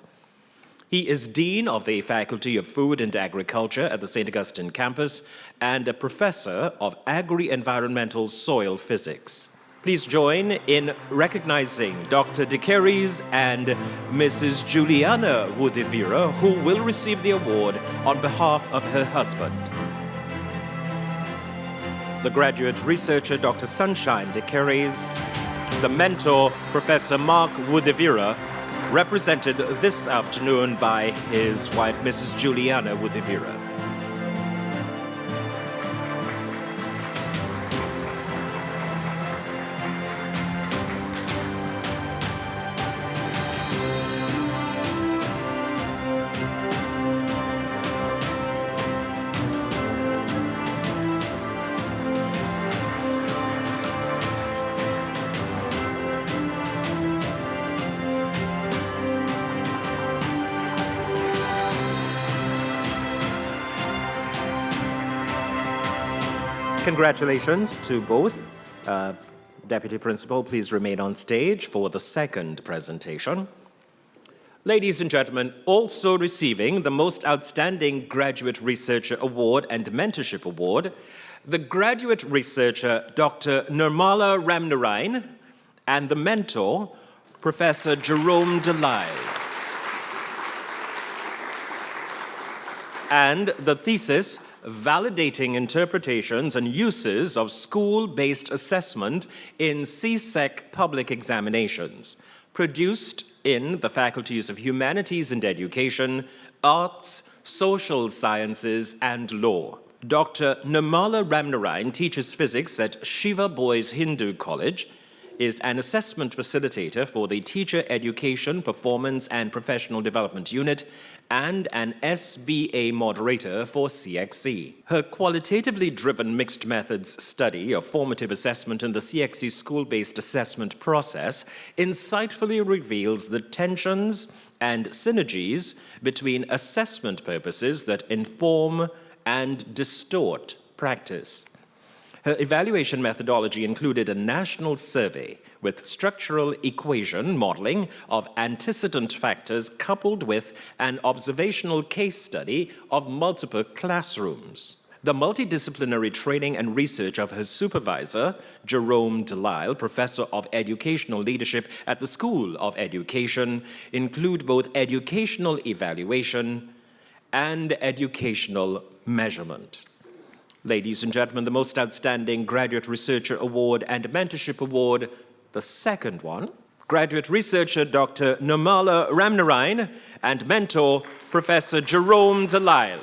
A: He is Dean of the Faculty of Food and Agriculture at the St. Augustine campus and a professor of Agri-Environmental Soil Physics. Please join in recognizing Dr. DeCaries and Mrs. Juliana Woodavira, who will receive the award on behalf of her husband. The graduate researcher, Dr. Sunshine DeCaries, the mentor, Professor Mark Woodavira, represented this afternoon by his wife, Mrs. Juliana Woodavira. Congratulations to both. Deputy Principal, please remain on stage for the second presentation. Ladies and gentlemen, also receiving the Most Outstanding Graduate Researcher Award and Mentorship Award, the Graduate Researcher, Dr. Nirmala Ramnarine, and the mentor, Professor Jerome Delisle. And the thesis, Validating Interpretations and Uses of School-Based Assessment in CSEC Public Examinations, produced in the Faculties of Humanities and Education, Arts, Social Sciences, and Law. Dr. Nirmala Ramnarine teaches physics at Shiva Boys Hindu College, is an assessment facilitator for the Teacher Education, Performance, and Professional Development Unit, and an SBA moderator for CXC. Her qualitatively driven mixed methods study of formative assessment in the CXC school-based assessment process insightfully reveals the tensions and synergies between assessment purposes that inform and distort practice. Her evaluation methodology included a national survey with structural equation modeling of antecedent factors coupled with an observational case study of multiple classrooms. The multidisciplinary training and research of her supervisor, Jerome Delisle, Professor of Educational Leadership at the School of Education, include both educational evaluation and educational measurement. Ladies and gentlemen, the Most Outstanding Graduate Researcher Award and Mentorship Award, the second one, Graduate Researcher Dr. Nirmala Ramnarine and mentor Professor Jerome Delisle.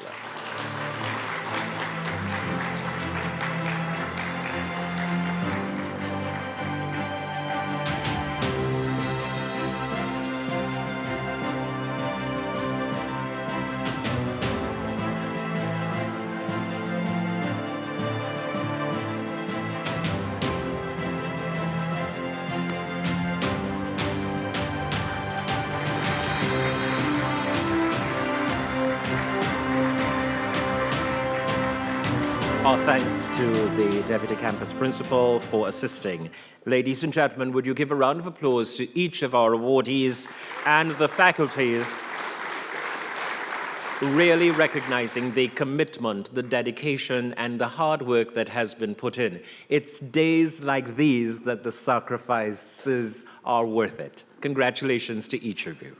A: Our thanks to the Deputy Campus Principal for assisting. Ladies and gentlemen, would you give a round of applause to each of our awardees and the faculties, really recognizing the commitment, the dedication, and the hard work that has been put in. It's days like these that the sacrifices are worth it. Congratulations to each of you.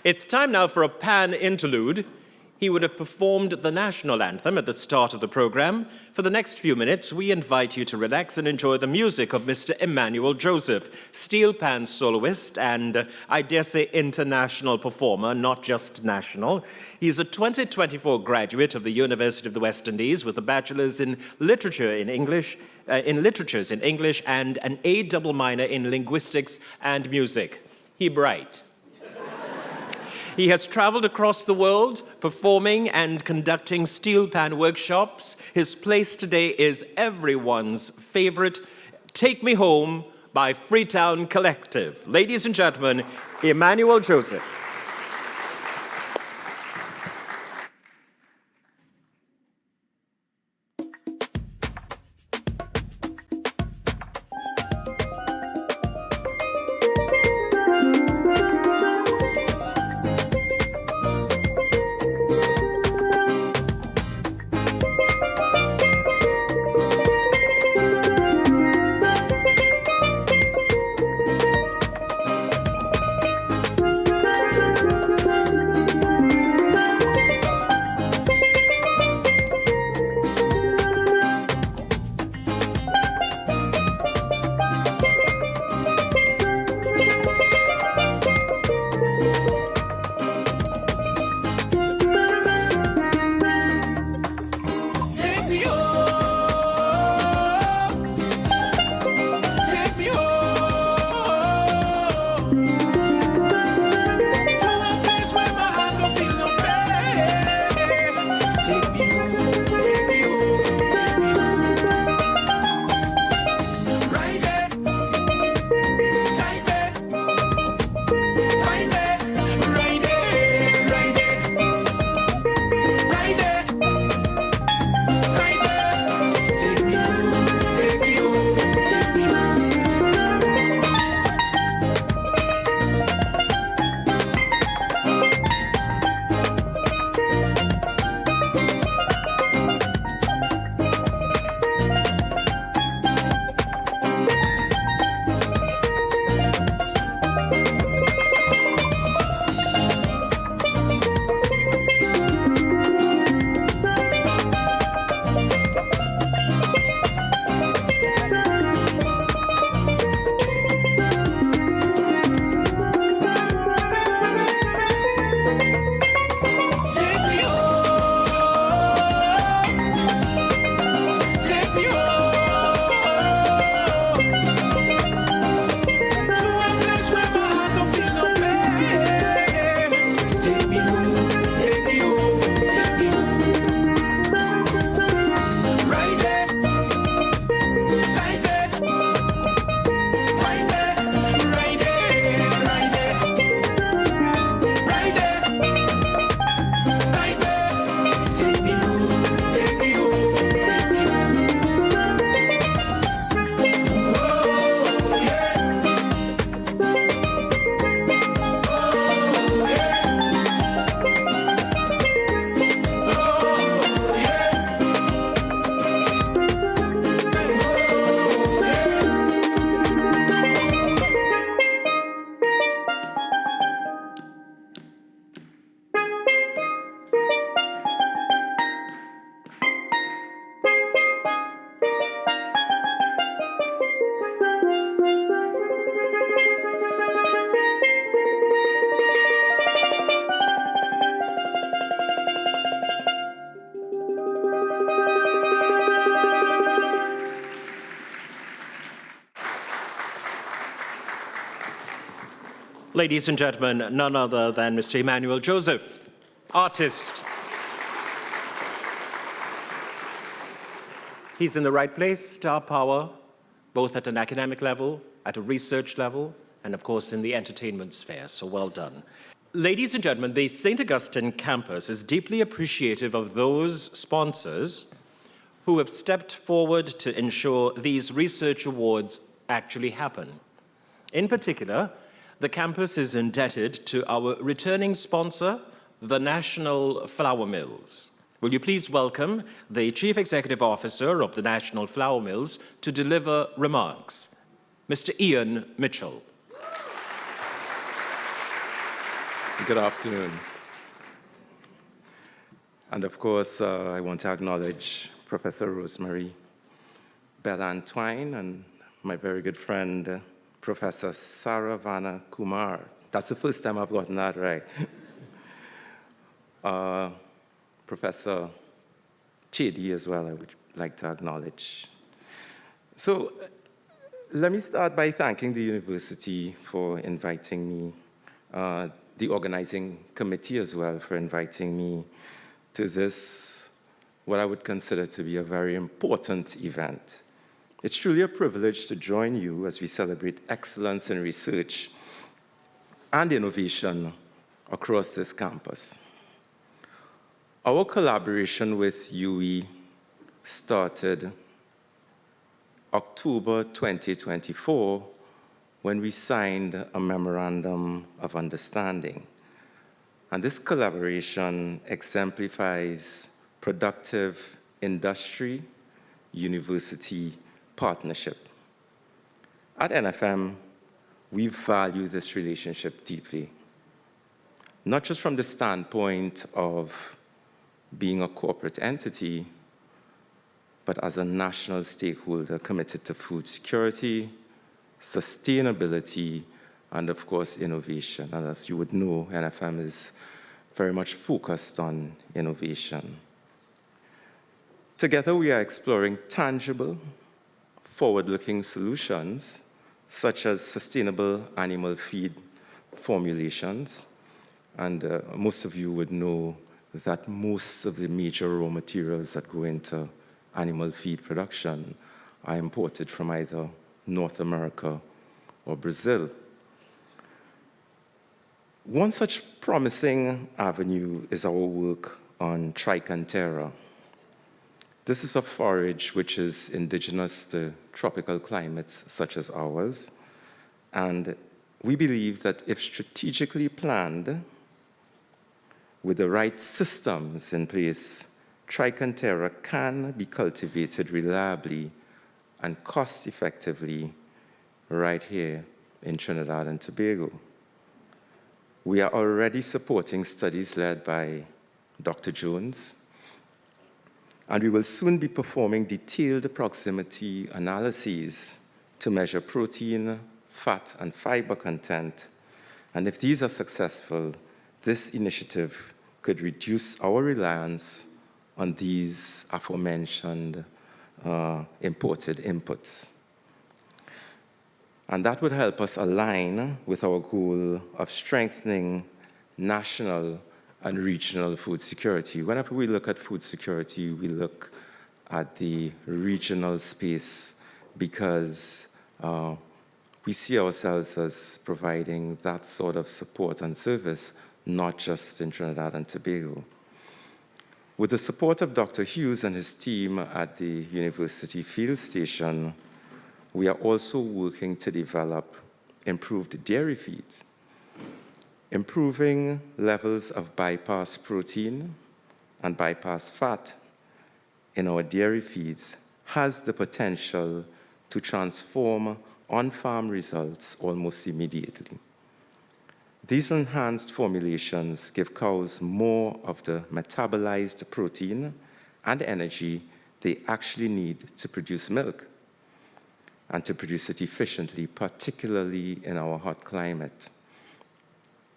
A: It's time now for a pan interlude. He would have performed the national anthem at the start of the program. For the next few minutes, we invite you to relax and enjoy the music of Mr. Emmanuel Joseph, steel pan soloist and, I dare say, international performer, not just national. He's a 2024 graduate of the University of the West Indies with a bachelor's in literature in English, literatures in English, and an A double minor in linguistics and music. He bright. He has traveled across the world, performing and conducting steel pan workshops. His place today is everyone's favorite, Take Me Home by Freetown Collective. Ladies and gentlemen, Emmanuel Joseph. Ladies and gentlemen, none other than Mr. Emmanuel Joseph, artist. He's in the right place, star power, both at an academic level, at a research level, and of course in the entertainment sphere, so well done. Ladies and gentlemen, the St. Augustine campus is deeply appreciative of those sponsors who have stepped forward to ensure these research awards actually happen. In particular, the campus is indebted to our returning sponsor, the National Flour Mills. Will you please welcome the Chief Executive Officer of the National Flour Mills to deliver remarks, Mr. Ian Mitchell.
C: Good afternoon. And of course, I want to acknowledge Professor Rosemary Bell Antoine and my very good friend, Professor Saravana Kumar. That's the first time I've gotten that right. Professor Chedi as well, I would like to acknowledge. So let me start by thanking the university for inviting me, the organizing committee as well for inviting me to this, what I would consider to be a very important event. It's truly a privilege to join you as we celebrate excellence in research and innovation across this campus. Our collaboration with UWI started October 2024 when we signed a memorandum of understanding. And this collaboration exemplifies productive industry-university partnership. At NFM, we value this relationship deeply, not just from the standpoint of being a corporate entity, but as a national stakeholder committed to food security, sustainability, and of course, innovation. And as you would know, NFM is very much focused on innovation. Together, we are exploring tangible, forward-looking solutions, such as sustainable animal feed formulations. And most of you would know that most of the major raw materials that go into animal feed production are imported from either North America or Brazil. One such promising avenue is our work on Trichantera. This is a forage which is indigenous to tropical climates such as ours, and we believe that if strategically planned with the right systems in place, Trichantera can be cultivated reliably and cost-effectively right here in Trinidad and Tobago. We are already supporting studies led by Dr. Jones, and we will soon be performing detailed proximity analyses to measure protein, fat, and fiber content. And if these are successful, this initiative could reduce our reliance on these aforementioned imported inputs. And that would help us align with our goal of strengthening national and regional food security. Whenever we look at food security, we look at the regional space because we see ourselves as providing that sort of support and service, not just in Trinidad and Tobago. With the support of Dr. Hughes and his team at the University Field Station, we are also working to develop improved dairy feeds. Improving levels of bypass protein and bypass fat in our dairy feeds has the potential to transform on-farm results almost immediately. These enhanced formulations give cows more of the metabolized protein and energy they actually need to produce milk and to produce it efficiently, particularly in our hot climate.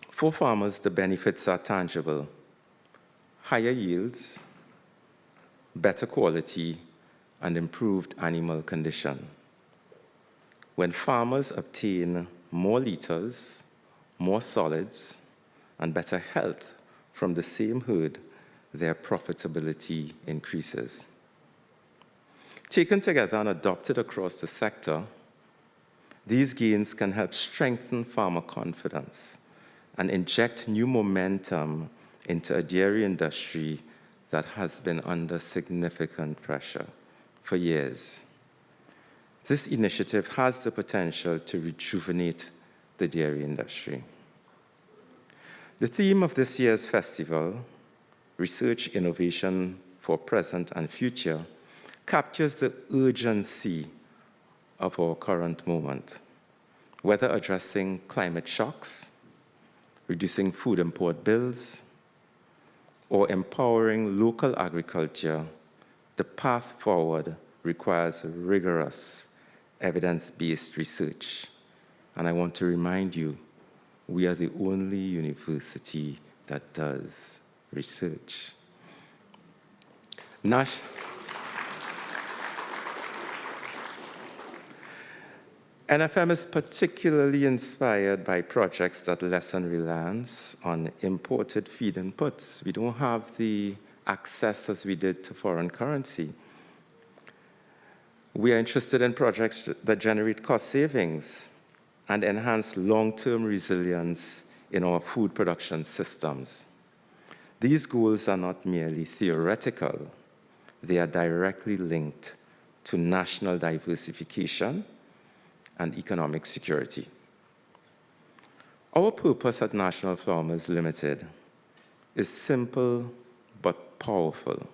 C: For farmers, the benefits are tangible: higher yields, better quality, and improved animal condition. When farmers obtain more liters, more solids, and better health from the same herd, their profitability increases. Taken together and adopted across the sector, these gains can help strengthen farmer confidence and inject new momentum into a dairy industry that has been under significant pressure for years. This initiative has the potential to rejuvenate the dairy industry. The theme of this year's festival, Research Innovation for Present and Future, captures the urgency of our current moment, whether addressing climate shocks, reducing food import bills, or empowering local agriculture. The path forward requires rigorous, evidence-based research. And I want to remind you, we are the only university that does research. NFM is particularly inspired by projects that lessen reliance on imported feed inputs. We don't have the access as we did to foreign currency. We are interested in projects that generate cost savings and enhance long-term resilience in our food production systems. These goals are not merely theoretical. They are directly linked to national diversification and economic security. Our purpose at National Flour Mills Limited is simple but powerful: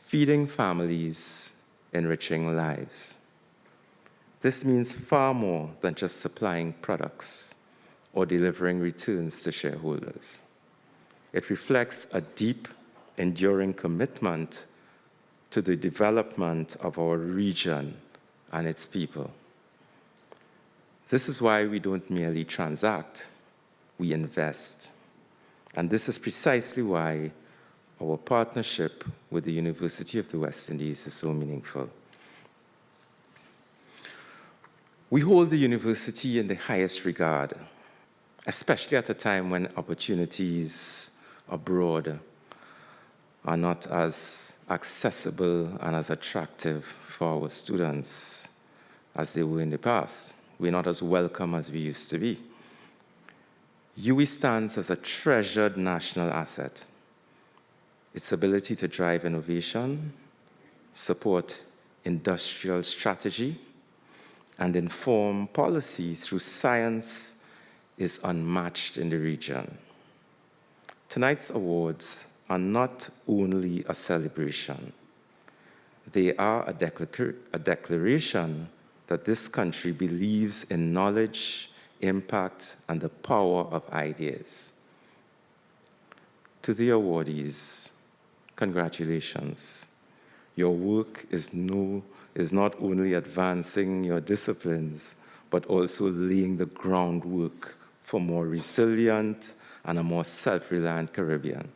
C: feeding families, enriching lives. This means far more than just supplying products or delivering returns to shareholders. It reflects a deep, enduring commitment to the development of our region and its people. This is why we don't merely transact, we invest. And this is precisely why our partnership with the University of the West Indies is so meaningful. We hold the university in the highest regard, especially at a time when opportunities abroad are not as accessible and as attractive for our students as they were in the past. We're not as welcome as we used to be. UWI stands as a treasured national asset. Its ability to drive innovation, support industrial strategy, and inform policy through science is unmatched in the region. Tonight's awards are not only a celebration, they are a declaration that this country believes in knowledge, impact, and the power of ideas. To the awardees, congratulations. Your work is not only advancing your disciplines, but also laying the groundwork for more resilient and a more self-reliant Caribbean.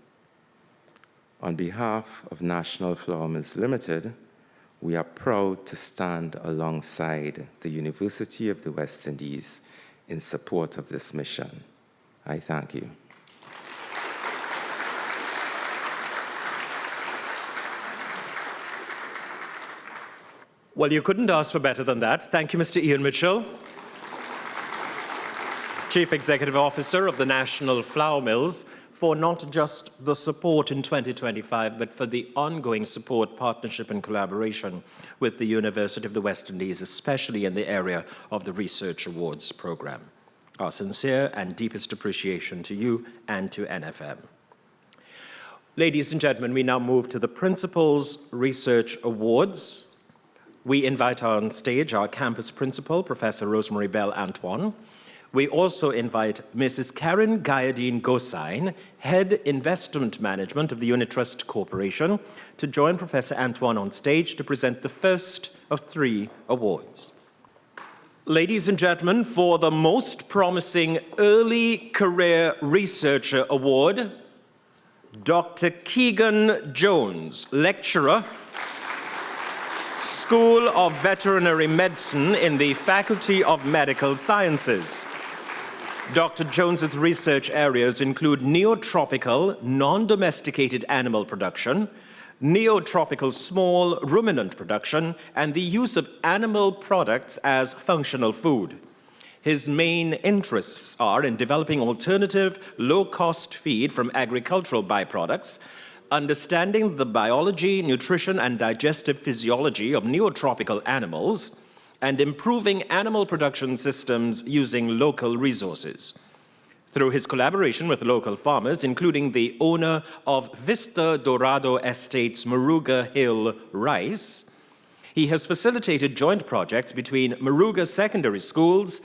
C: On behalf of National Flour Mills Limited, we are proud to stand alongside the University of the West Indies in support of this mission. I thank you.
A: Well, you couldn't ask for better than that. Thank you, Mr. Ian Mitchell, Chief Executive Officer of the National Flour Mills, for not just the support in 2025, but for the ongoing support, partnership, and collaboration with the University of the West Indies, especially in the area of the Research Awards program. Our sincere and deepest appreciation to you and to NFM. Ladies and gentlemen, we now move to the Principals Research Awards. We invite on stage our campus principal, Professor Rosemary Bell Antoine. We also invite Mrs. Karen Gayadine Gosain, Head Investment Management of the Unit Trust Corporation, to join Professor Antoine on stage to present the first of 3 awards. Ladies and gentlemen, for the Most Promising Early Career Researcher Award, Dr. Keegan Jones, Lecturer, School of Veterinary Medicine in the Faculty of Medical Sciences. Dr. Jones's research areas include neotropical, non-domesticated animal production, neotropical small ruminant production, and the use of animal products as functional food. His main interests are in developing alternative, low-cost feed from agricultural byproducts, understanding the biology, nutrition, and digestive physiology of neotropical animals, and improving animal production systems using local resources. Through his collaboration with local farmers, including the owner of Vista Dorado Estate's Moruga Hill rice, he has facilitated joint projects between Moruga Secondary Schools,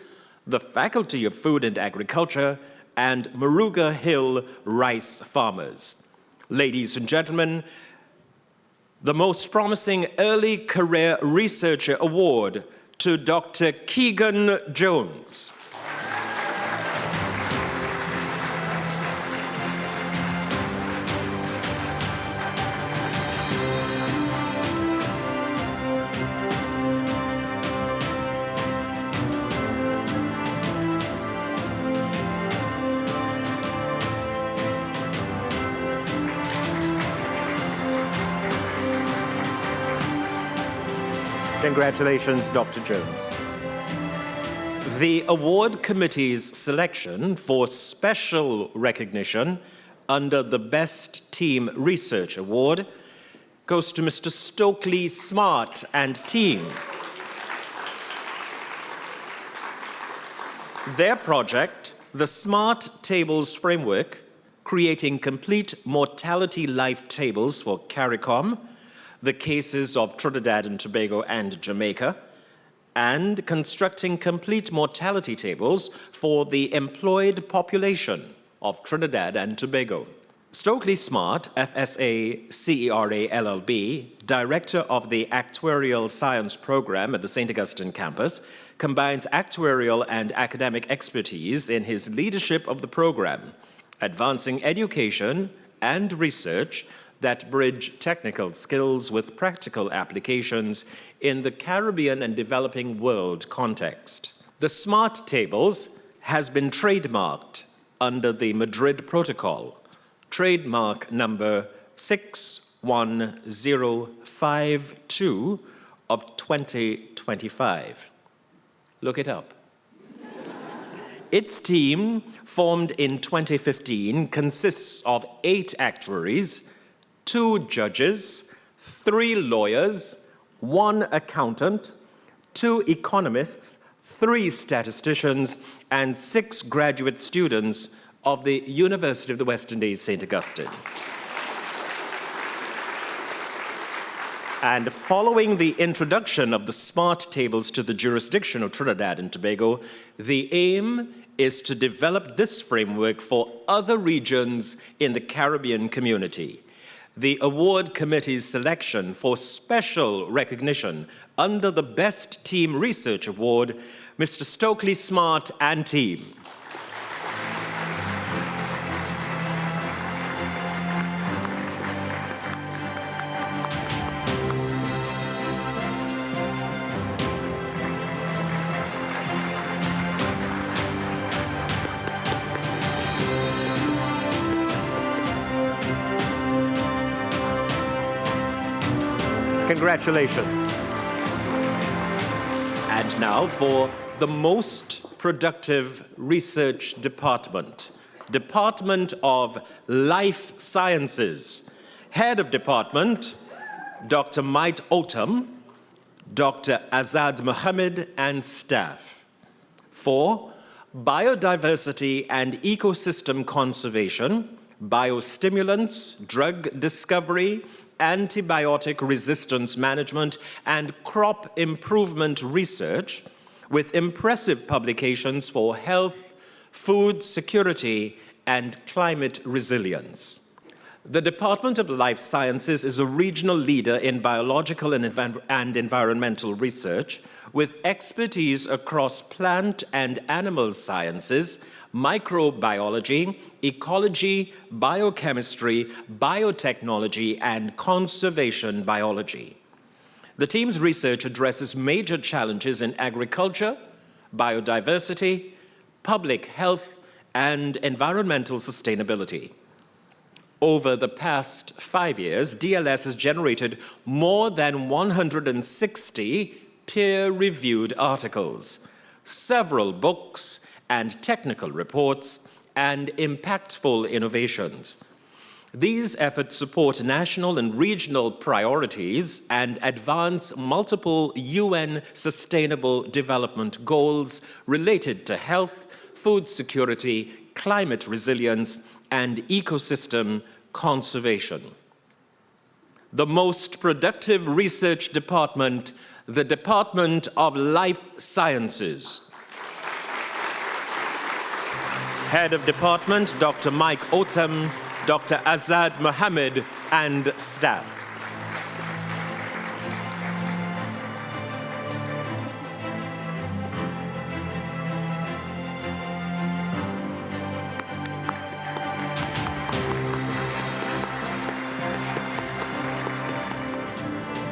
A: the Faculty of Food and Agriculture, and Moruga Hill rice farmers. Ladies and gentlemen, the most promising early career researcher award to Dr. Keegan Jones. Congratulations, Dr. Jones. The award committee's selection for special recognition under the Best Team Research Award goes to Mr. Stokely Smart and team. Their project, the Smart Tables Framework, creating complete mortality life tables for CARICOM, the cases of Trinidad and Tobago and Jamaica, and constructing complete mortality tables for the employed population of Trinidad and Tobago. Stokely Smart, FSA CERA LLB, Director of the Actuarial Science Program at the St. Augustine campus, combines actuarial and academic expertise in his leadership of the program, advancing education and research that bridge technical skills with practical applications in the Caribbean and developing world context. The SMART tables has been trademarked under the Madrid Protocol, trademark number 61052 of 2025. Look it up. Its team, formed in 2015, consists of 8 actuaries, 2 judges, 3 lawyers, 1 accountant, 2 economists, 3 statisticians, and 6 graduate students of the University of the West Indies, St. Augustine. And following the introduction of the SMART tables to the jurisdiction of Trinidad and Tobago, the aim is to develop this framework for other regions in the Caribbean community. The award committee's selection for special recognition under the Best Team Research Award, Mr. Stokely Smart and team. Congratulations. And now for the most productive research department, Department of Life Sciences. Head of department, Dr. Mite Otam, Dr. Azad Mohammed, and staff. 4, biodiversity and ecosystem conservation, biostimulants, drug discovery, antibiotic resistance management, and crop improvement research, with impressive publications for health, food security, and climate resilience. The Department of Life Sciences is a regional leader in biological and environmental research, with expertise across plant and animal sciences, microbiology, ecology, biochemistry, biotechnology, and conservation biology. The team's research addresses major challenges in agriculture, biodiversity, public health, and environmental sustainability. Over the past 5 years, DLS has generated more than 160 peer-reviewed articles, several books and technical reports, and impactful innovations. These efforts support national and regional priorities and advance multiple UN Sustainable Development Goals related to health, food security, climate resilience, and ecosystem conservation. The most productive research department, the Department of Life Sciences. Head of Department, Dr. Mike Otam, Dr. Azad Mohammed, and staff.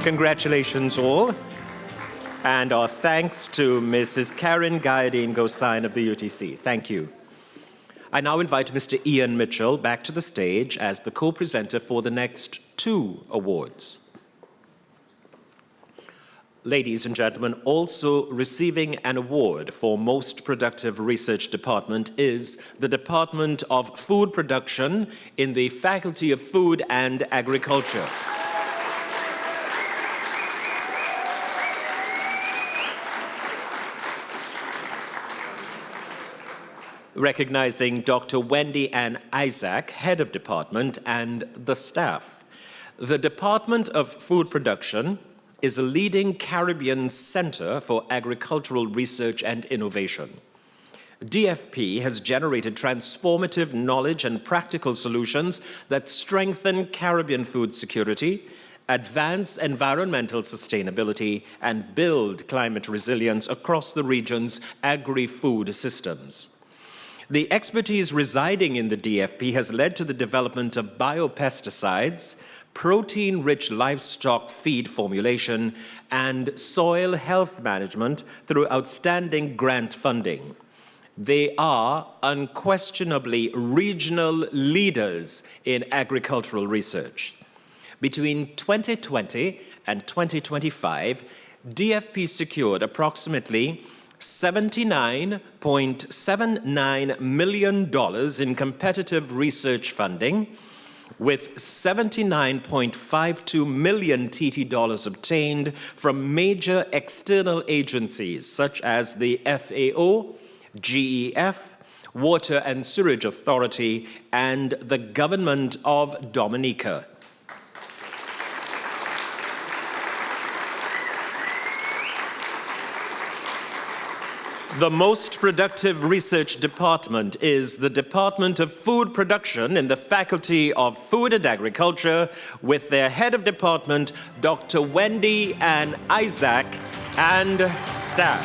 A: Congratulations all, and our thanks to Mrs. Karen Guyadine Gosain of the UTC. Thank you. I now invite Mr. Ian Mitchell back to the stage as the co-presenter for the next 2 awards. Ladies and gentlemen, also receiving an award for Most Productive Research Department is the Department of Food Production in the Faculty of Food and Agriculture. Recognizing Dr. Wendy Ann Isaac, Head of Department, and the staff. The Department of Food Production is a leading Caribbean center for agricultural research and innovation. DFP has generated transformative knowledge and practical solutions that strengthen Caribbean food security, advance environmental sustainability, and build climate resilience across the region's agri-food systems. The expertise residing in the DFP has led to the development of biopesticides, protein-rich livestock feed formulation, and soil health management through outstanding grant funding. They are unquestionably regional leaders in agricultural research. Between 2020 and 2025, DFP secured approximately $79.79 million in competitive research funding, with $79.52 million TT dollars obtained from major external agencies such as the FAO, GEF, Water and Sewerage Authority, and the Government of Dominica. The most productive research department is the Department of Food Production in the Faculty of Food and Agriculture, with their head of department, Dr. Wendy Ann Isaac, and staff.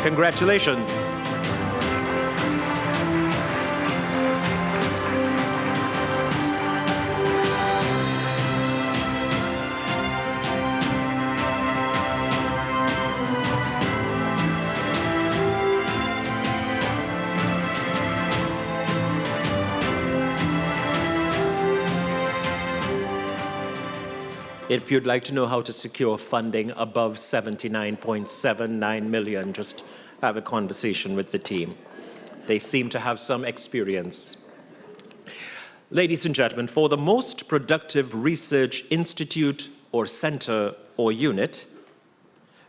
A: Congratulations. If you'd like to know how to secure funding above $79.79 million, just have a conversation with the team. They seem to have some experience. Ladies and gentlemen, for the most productive research institute or center or unit,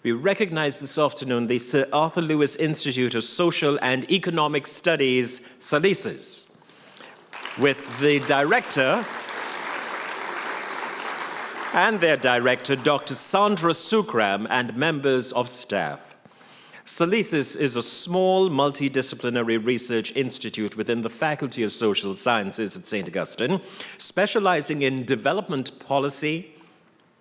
A: we recognize this afternoon the Sir Arthur Lewis Institute of Social and Economic Studies, SALISES, with the director and their director, Dr. Sandra Sukram, and members of staff. SALISES is a small multidisciplinary research institute within the Faculty of Social Sciences at St. Augustine, specializing in development policy,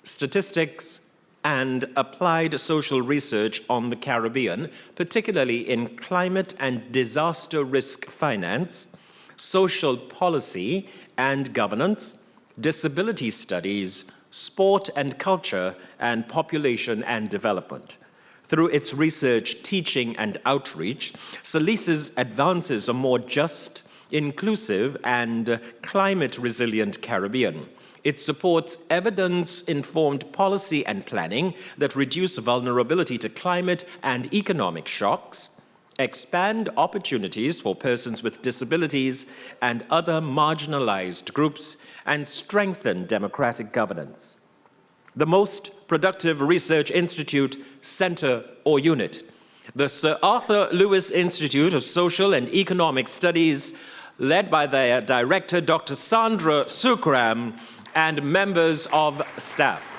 A: statistics, and applied social research on the Caribbean, particularly in climate and disaster risk finance, social policy and governance, disability studies, sport and culture, and population and development. Through its research, teaching, and outreach, SALISES advances a more just, inclusive, and climate-resilient Caribbean. It supports evidence-informed policy and planning that reduce vulnerability to climate and economic shocks, expand opportunities for persons with disabilities and other marginalized groups, and strengthen democratic governance. The most productive research institute, center, or unit, the Sir Arthur Lewis Institute of Social and Economic Studies, led by their director, Dr. Sandra Sukram, and members of staff.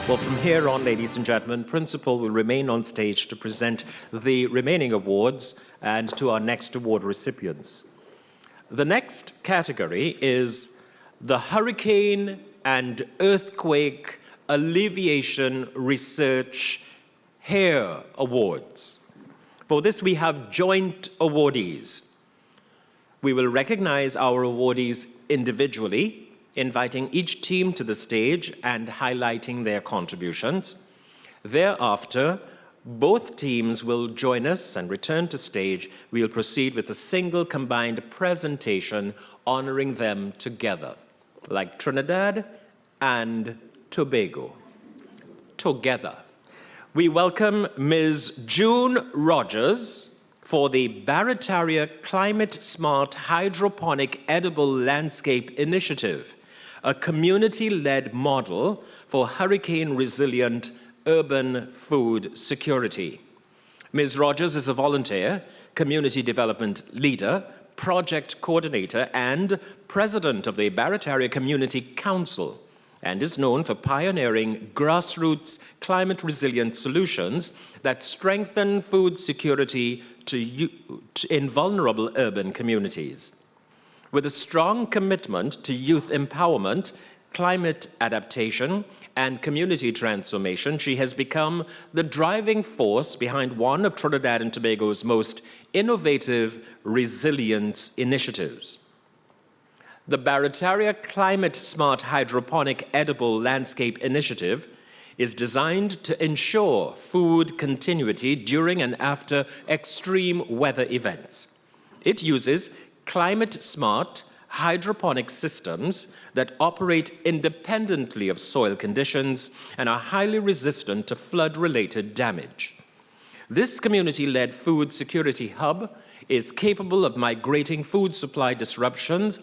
A: Well, from here on, ladies and gentlemen, Principal will remain on stage to present the remaining awards and to our next award recipients. The next category is the Hurricane and Earthquake Alleviation Research HARE Awards. For this, we have joint awardees. We will recognize our awardees individually, inviting each team to the stage and highlighting their contributions. Thereafter, both teams will join us and return to stage. We'll proceed with a single combined presentation honoring them together, like Trinidad and Tobago. Together. We welcome Ms. June Rogers for the Barataria Climate Smart Hydroponic Edible Landscape Initiative, a community-led model for hurricane-resilient urban food security. Ms. Rogers is a volunteer, community development leader, project coordinator, and president of the Barataria Community Council, and is known for pioneering grassroots climate-resilient solutions that strengthen food security in vulnerable urban communities. With a strong commitment to youth empowerment, climate adaptation, and community transformation, she has become the driving force behind one of Trinidad and Tobago's most innovative resilience initiatives. The Barataria Climate Smart Hydroponic Edible Landscape Initiative is designed to ensure food continuity during and after extreme weather events. It uses climate-smart hydroponic systems that operate independently of soil conditions and are highly resistant to flood-related damage. This community-led food security hub is capable of mitigating food supply disruptions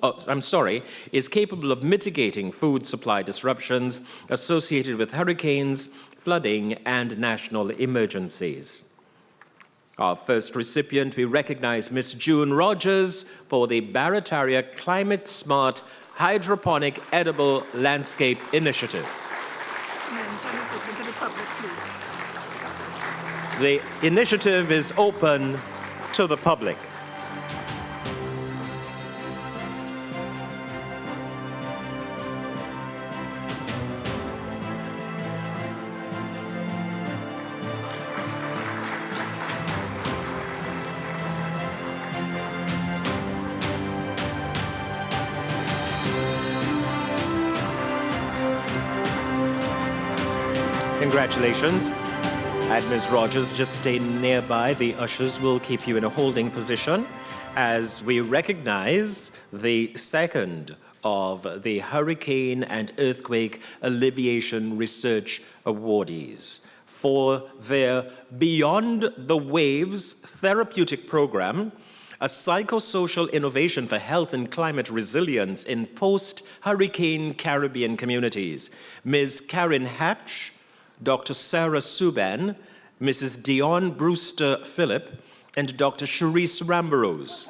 A: associated with hurricanes, flooding, and national emergencies. Our first recipient, we recognize Ms. June Rogers for the Barataria Climate Smart Hydroponic Edible Landscape Initiative. The initiative is open to the public. Congratulations. And Ms. Rogers, just stay nearby. The ushers will keep you in a holding position as we recognize the second of the Hurricane and Earthquake Alleviation Research awardees for their Beyond the Waves therapeutic program, a psychosocial innovation for health and climate resilience in post-hurricane Caribbean communities. Ms. Karen Hatch, Dr. Sarah Subban, Mrs. Dion Brewster Phillip, and Dr. Cherise Rambarose.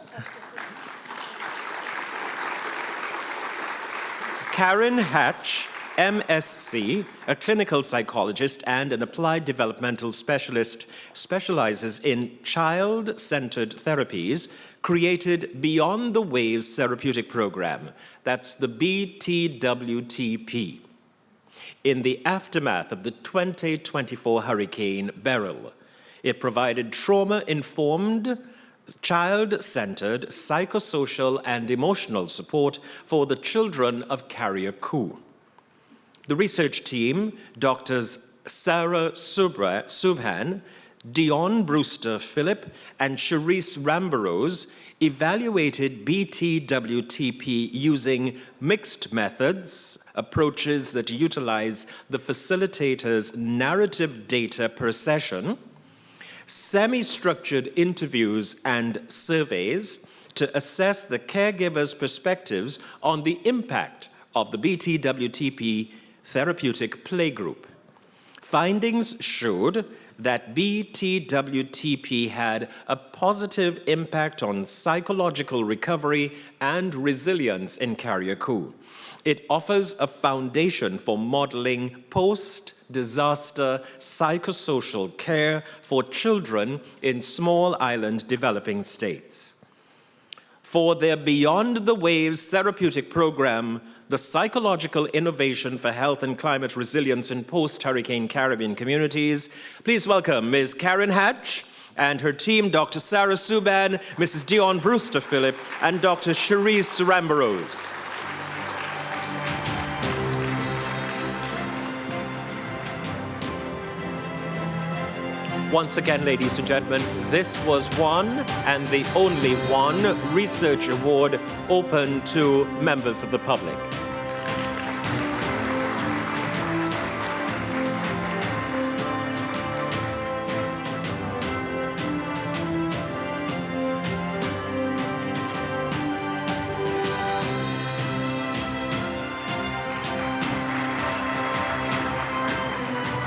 A: Karen Hatch, MSc, a clinical psychologist and an applied developmental specialist, specializes in child-centered therapies, created Beyond the Waves Therapeutic Program, that's the BTWTP, in the aftermath of the 2024 Hurricane Beryl. It provided trauma-informed, child-centered, psychosocial and emotional support for the children of Carrier Coup. The research team, Drs. Sarah Subhan, Dion Brewster Phillip, and Cherise Rambarose evaluated BTWTP using mixed methods, approaches that utilize the facilitator's narrative data per session, semi-structured interviews and surveys to assess the caregiver's perspectives on the impact of the BTWTP therapeutic playgroup. Findings showed that BTWTP had a positive impact on psychological recovery and resilience in Carrier Coup. It offers a foundation for modeling post-disaster psychosocial care for children in small island developing states. For their Beyond the Waves therapeutic program, the Psychological Innovation for Health and Climate Resilience in Post-Hurricane Caribbean Communities, please welcome Ms. Karen Hatch and her team, Dr. Sarah Subhan, Mrs. Dion Brewster Phillip, and Dr. Cherise Rambarose. Once again, ladies and gentlemen, this was one and the only one research award open to members of the public.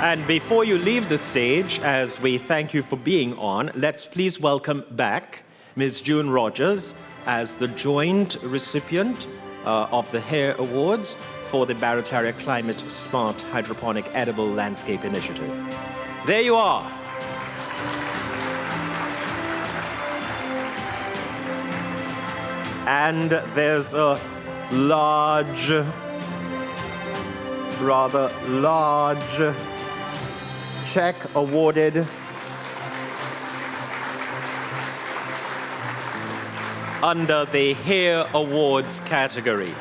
A: And before you leave the stage, as we thank you for being on, let's please welcome back Ms. June Rogers as the joint recipient of the HARE Awards for the Barataria Climate Smart Hydroponic Edible Landscape Initiative. There you are. And there's a rather large check awarded under the HARE Awards category.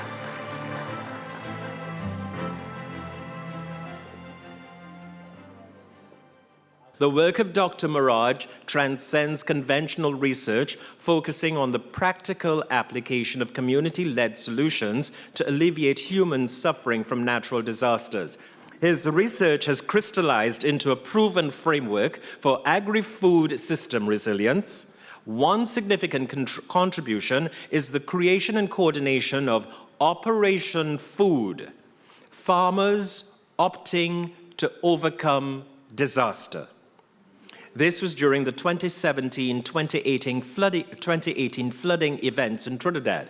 A: The work of Dr. Maraj transcends conventional research, focusing on the practical application of community-led solutions to alleviate human suffering from natural disasters. His research has crystallized into a proven framework for agri-food system resilience. One significant contribution is the creation and coordination of Operation Food, farmers opting to overcome disaster. This was during the 2017-2018 flooding events in Trinidad.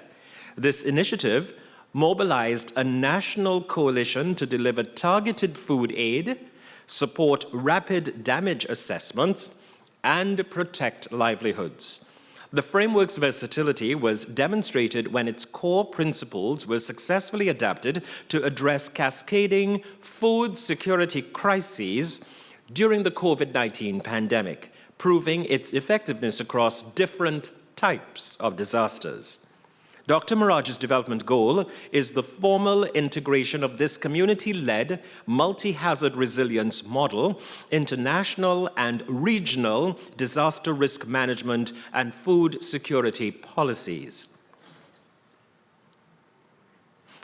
A: This initiative mobilized a national coalition to deliver targeted food aid, support rapid damage assessments, and protect livelihoods. The framework's versatility was demonstrated when its core principles were successfully adapted to address cascading food security crises during the COVID-19 pandemic, proving its effectiveness across different types of disasters. Dr. Maraj's development goal is the formal integration of this community-led multi-hazard resilience model into national and regional disaster risk management and food security policies.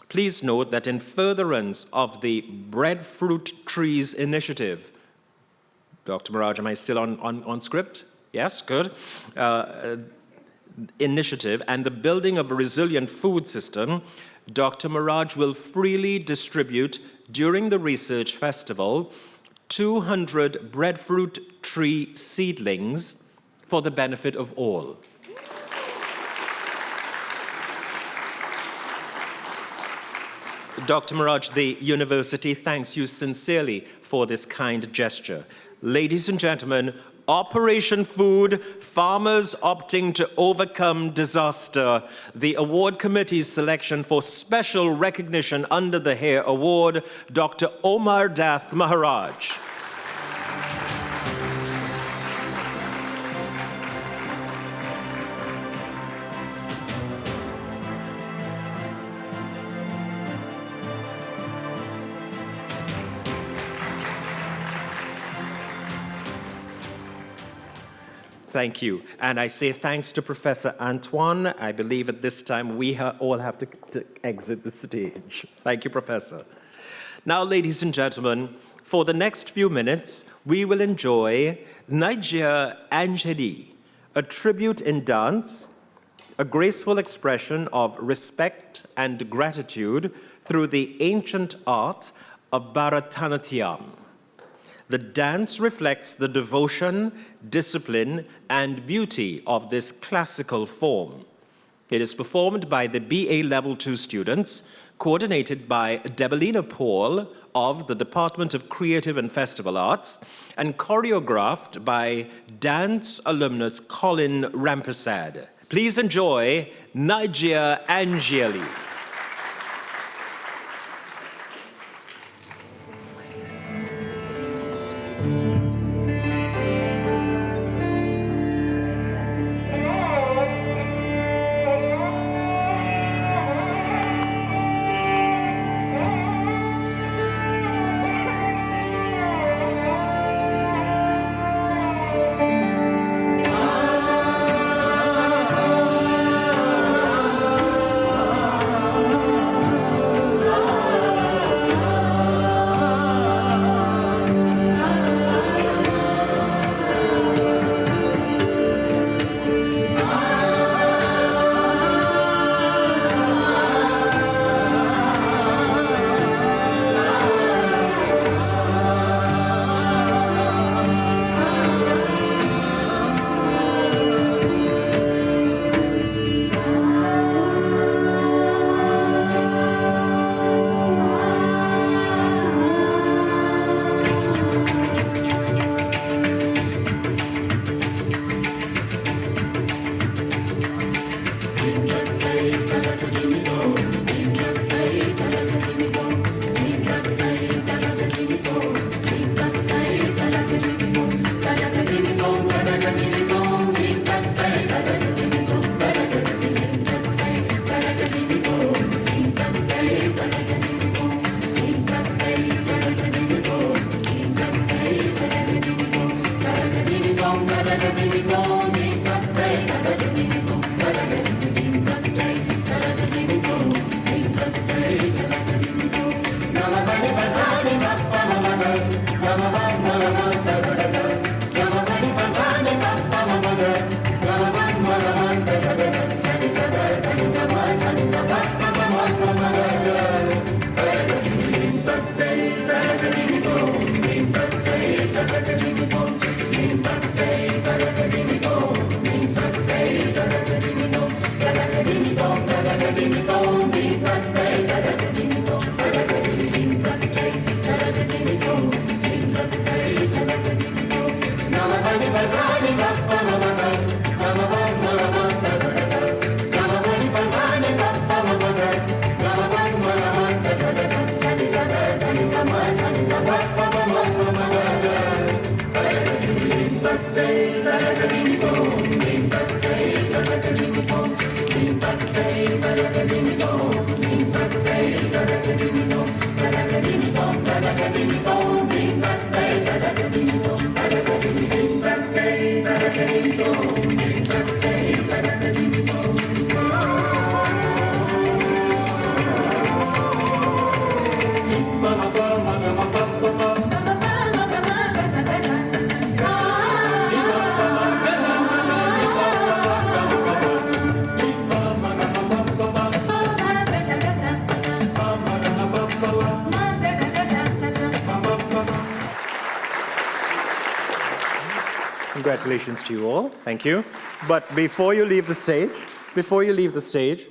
A: Please note that in furtherance of the Breadfruit Trees Initiative, Dr. Maraj, am I still on script? Yes, good. Initiative and the building of a resilient food system, Dr. Maraj will freely distribute during the research festival 200 breadfruit tree seedlings for the benefit of all. Dr. Maraj, the university thanks you sincerely for this kind gesture. Ladies and gentlemen, Operation Food, Farmers Opting to Overcome Disaster. The award committee's selection for special recognition under the HARE Award, Dr. Omar Dath Maharaj. Thank you. And I say thanks to Professor Antoine. I believe at this time we all have to exit the stage. Thank you, Professor. Now, ladies and gentlemen, for the next few minutes, we will enjoy Nigeria Angeli, a tribute in dance, a graceful expression of respect and gratitude through the ancient art of Bharatanatyam. The dance reflects the devotion, discipline, and beauty of this classical form. It is performed by the BA Level 2 students, coordinated by Debelina Paul of the Department of Creative and Festival Arts, and choreographed by dance alumnus Colin Rampersad. Please enjoy Nigeria Angeli. Congratulations to you all. Thank you. But before you leave the stage,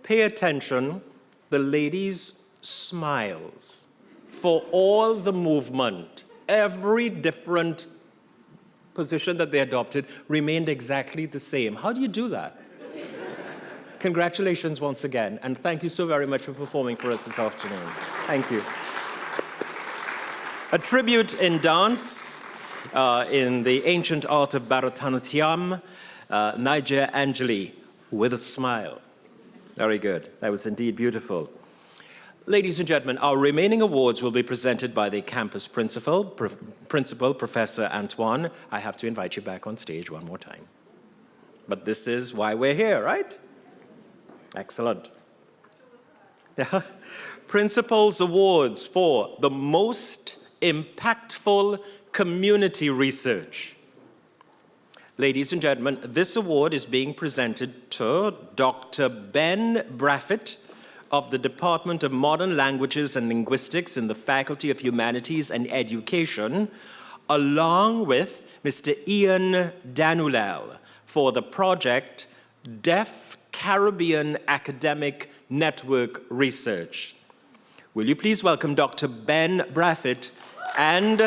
A: pay attention. The ladies' smiles for all the movement, every different position that they adopted remained exactly the same. How do you do that? Congratulations once again, and thank you so very much for performing for us this afternoon. Thank you. A tribute in dance in the ancient art of Bharatanatyam, Niger Anjali with a smile. Very good. That was indeed beautiful. Ladies and gentlemen, our remaining awards will be presented by the campus principal, Professor Antoine. I have to invite you back on stage one more time. But this is why we're here, right? Excellent. Principal's Awards for the most impactful community research. Ladies and gentlemen, this award is being presented to Dr. Ben Braffett of the Department of Modern Languages and Linguistics in the Faculty of Humanities and Education, along with Mr. Ian Danulel for the project Deaf Caribbean Academic Network Research. Will you please welcome Dr. Ben Braffett and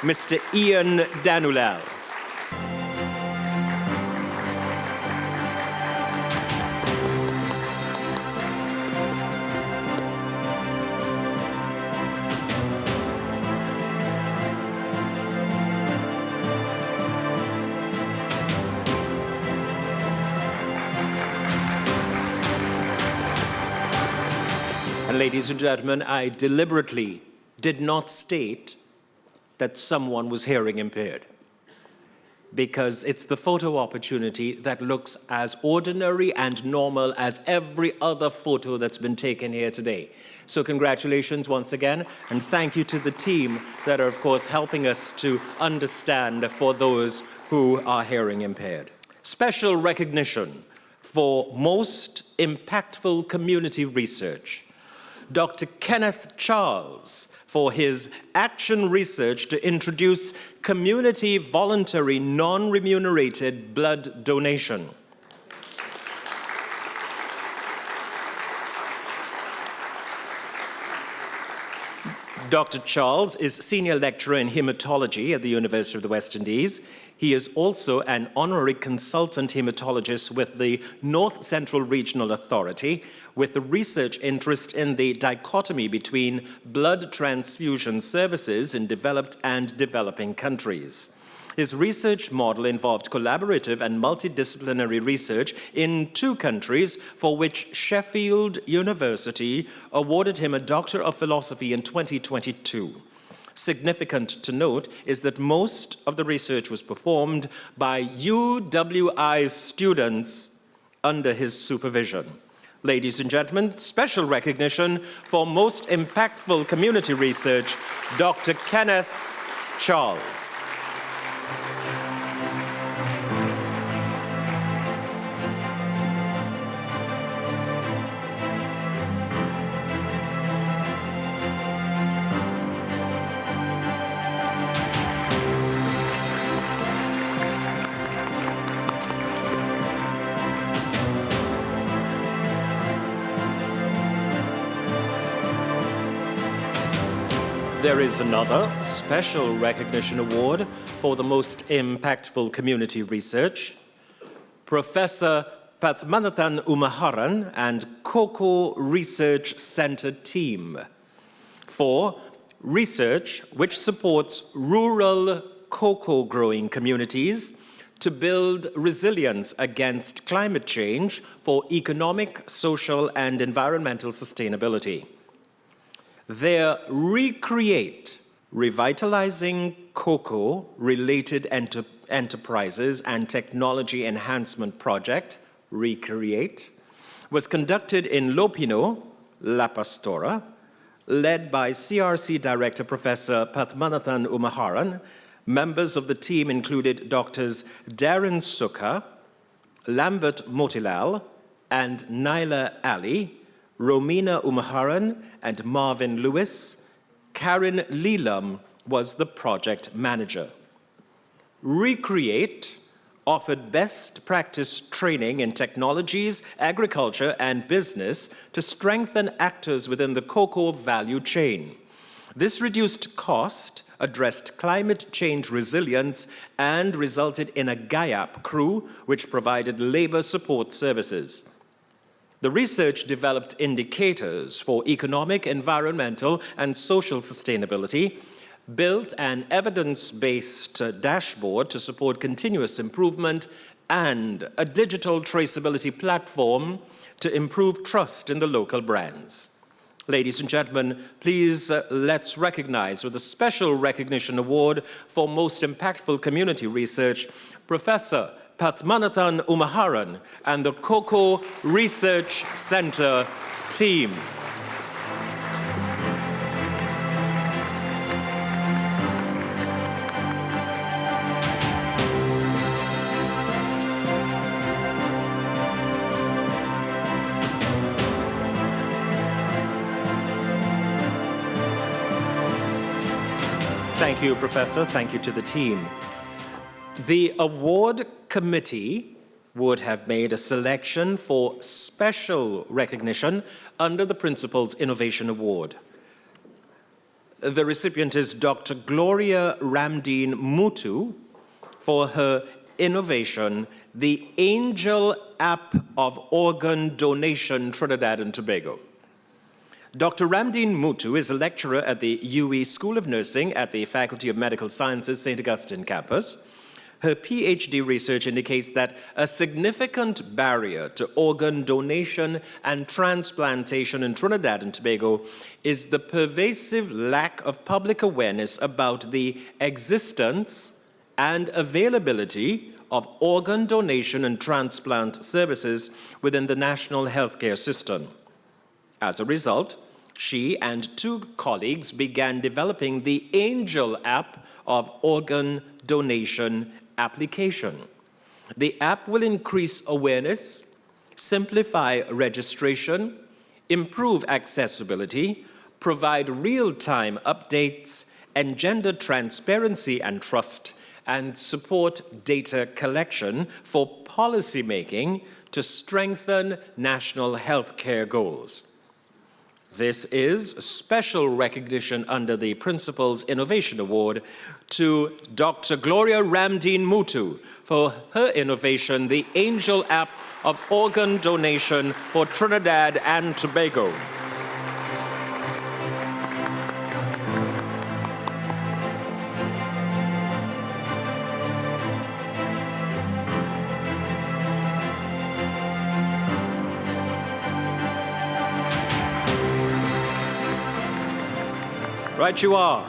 A: Mr. Ian Danulel. And ladies and gentlemen, I deliberately did not state that someone was hearing impaired, because it's the photo opportunity that looks as ordinary and normal as every other photo that's been taken here today. So congratulations once again, and thank you to the team that are, of course, helping us to understand for those who are hearing impaired. Special recognition for most impactful community research. Dr. Kenneth Charles for his action research to introduce community voluntary non-remunerated blood donation. Dr. Charles is senior lecturer in hematology at the University of the West Indies. He is also an honorary consultant hematologist with the North Central Regional Authority, with a research interest in the dichotomy between blood transfusion services in developed and developing countries. His research model involved collaborative and multidisciplinary research in 2 countries, for which Sheffield University awarded him a Doctor of Philosophy in 2022. Significant to note is that most of the research was performed by UWI students under his supervision. Ladies and gentlemen, special recognition for most impactful community research, Dr. Kenneth Charles. There is another special recognition award for the most impactful community research. Professor Padmanathan Umaharan and Cocoa Research Center team for research which supports rural cocoa growing communities to build resilience against climate change for economic, social, and environmental sustainability. Their Recreate, Revitalizing Cocoa-Related Enterprises and Technology Enhancement Project, Recreate, was conducted in Lopino, La Pastora, led by CRC Director Professor Padmanathan Umaharan. Members of the team included Doctors Darren Sukha, Lambert Motilal, and Naila Ali, Romina Umaharan, and Marvin Lewis. Karen Lelam was the project manager. Recreate offered best practice training in technologies, agriculture, and business to strengthen actors within the cocoa value chain. This reduced cost, addressed climate change resilience and resulted in a GIAP crew, which provided labor support services. The research developed indicators for economic, environmental, and social sustainability, built an evidence-based dashboard to support continuous improvement, and a digital traceability platform to improve trust in the local brands. Ladies and gentlemen, please let's recognize with a special recognition award for most impactful community research, Professor Padmanathan Umaharan and the COCO Research Center team. Thank you, Professor. Thank you to the team. The award committee would have made a selection for special recognition under the Principal's Innovation Award. The recipient is Dr. Gloria Ramdeen Mutu for her innovation, the Angel App of Organ Donation, Trinidad and Tobago. Dr. Ramdeen Mutu is a lecturer at the UWI School of Nursing at the Faculty of Medical Sciences, St. Augustine campus. Her PhD research indicates that a significant barrier to organ donation and transplantation in Trinidad and Tobago is the pervasive lack of public awareness about the existence and availability of organ donation and transplant services within the national healthcare system. As a result, she and two colleagues began developing the Angel App of Organ Donation application. The app will increase awareness, simplify registration, improve accessibility, provide real-time updates, engender transparency and trust, and support data collection for policymaking to strengthen national healthcare goals. This is special recognition under the Principal's Innovation Award to Dr. Gloria Ramdeen Mutu for her innovation, the Angel App of Organ Donation for Trinidad and Tobago. Right you are.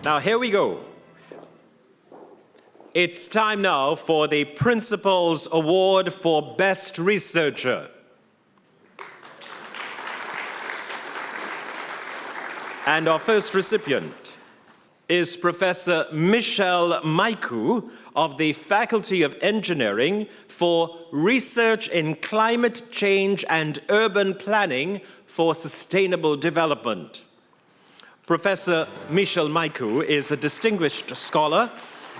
A: Now here we go. It's time now for the Principal's Award for Best Researcher. And our first recipient is Professor Michelle Maiku of the Faculty of Engineering for Research in Climate Change and Urban Planning for Sustainable Development. Professor Michelle Maiku is a distinguished scholar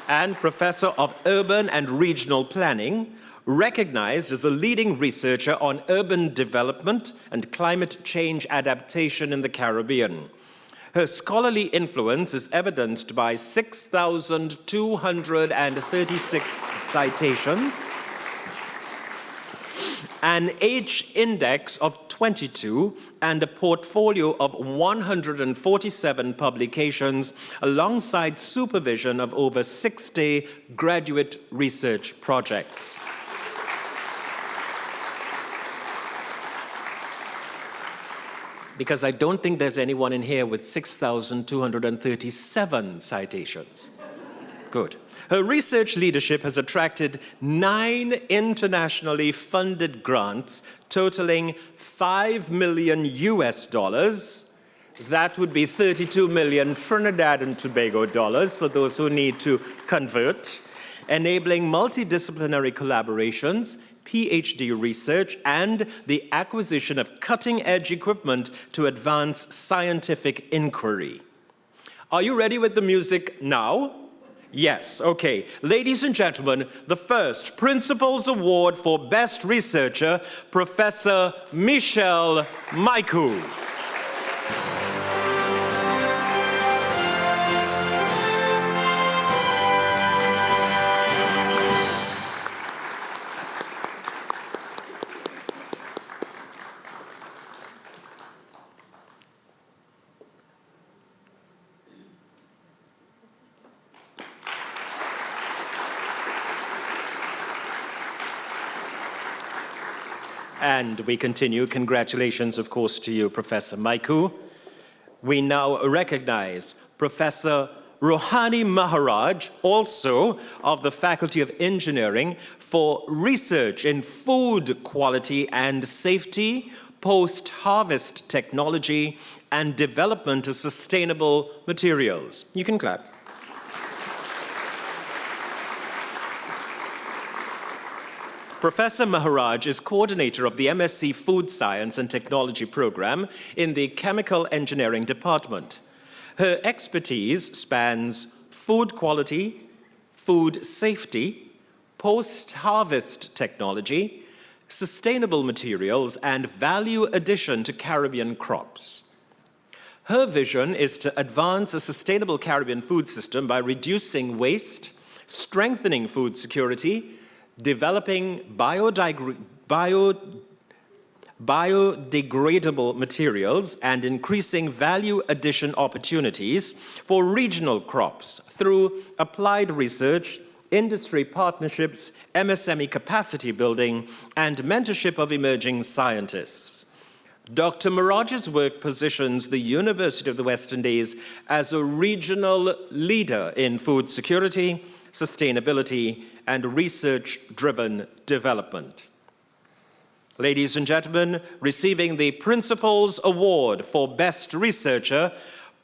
A: and professor of urban and regional planning, recognized as a leading researcher on urban development and climate change adaptation in the Caribbean. Her scholarly influence is evidenced by 6,236 citations, an H-index of 22, and a portfolio of 147 publications, alongside supervision of over 60 graduate research projects. Because I don't think there's anyone in here with 6,237 citations. Good. Her research leadership has attracted 9 internationally funded grants totaling $5 million US. That would be 32 million Trinidad and Tobago dollars for those who need to convert, enabling multidisciplinary collaborations, PhD research, and the acquisition of cutting-edge equipment to advance scientific inquiry. Are you ready with the music now? Yes, okay. Ladies and gentlemen, the first Principal's Award for Best Researcher, Professor Michelle Maiku. And we continue. Congratulations, of course, to you, Professor Maiku. We now recognize Professor Rohani Maharaj, also of the Faculty of Engineering, for research in food quality and safety, post-harvest technology, and development of sustainable materials. You can clap. Professor Maharaj is coordinator of the MSc Food Science and Technology program in the Chemical Engineering Department. Her expertise spans food quality, food safety, post-harvest technology, sustainable materials, and value addition to Caribbean crops. Her vision is to advance a sustainable Caribbean food system by reducing waste, strengthening food security, developing biodegradable materials, and increasing value addition opportunities for regional crops through applied research, industry partnerships, MSME capacity building, and mentorship of emerging scientists. Dr. Maharaj's work positions the University of the West Indies as a regional leader in food security, sustainability, and research-driven development. Ladies and gentlemen, receiving the Principal's Award for Best Researcher,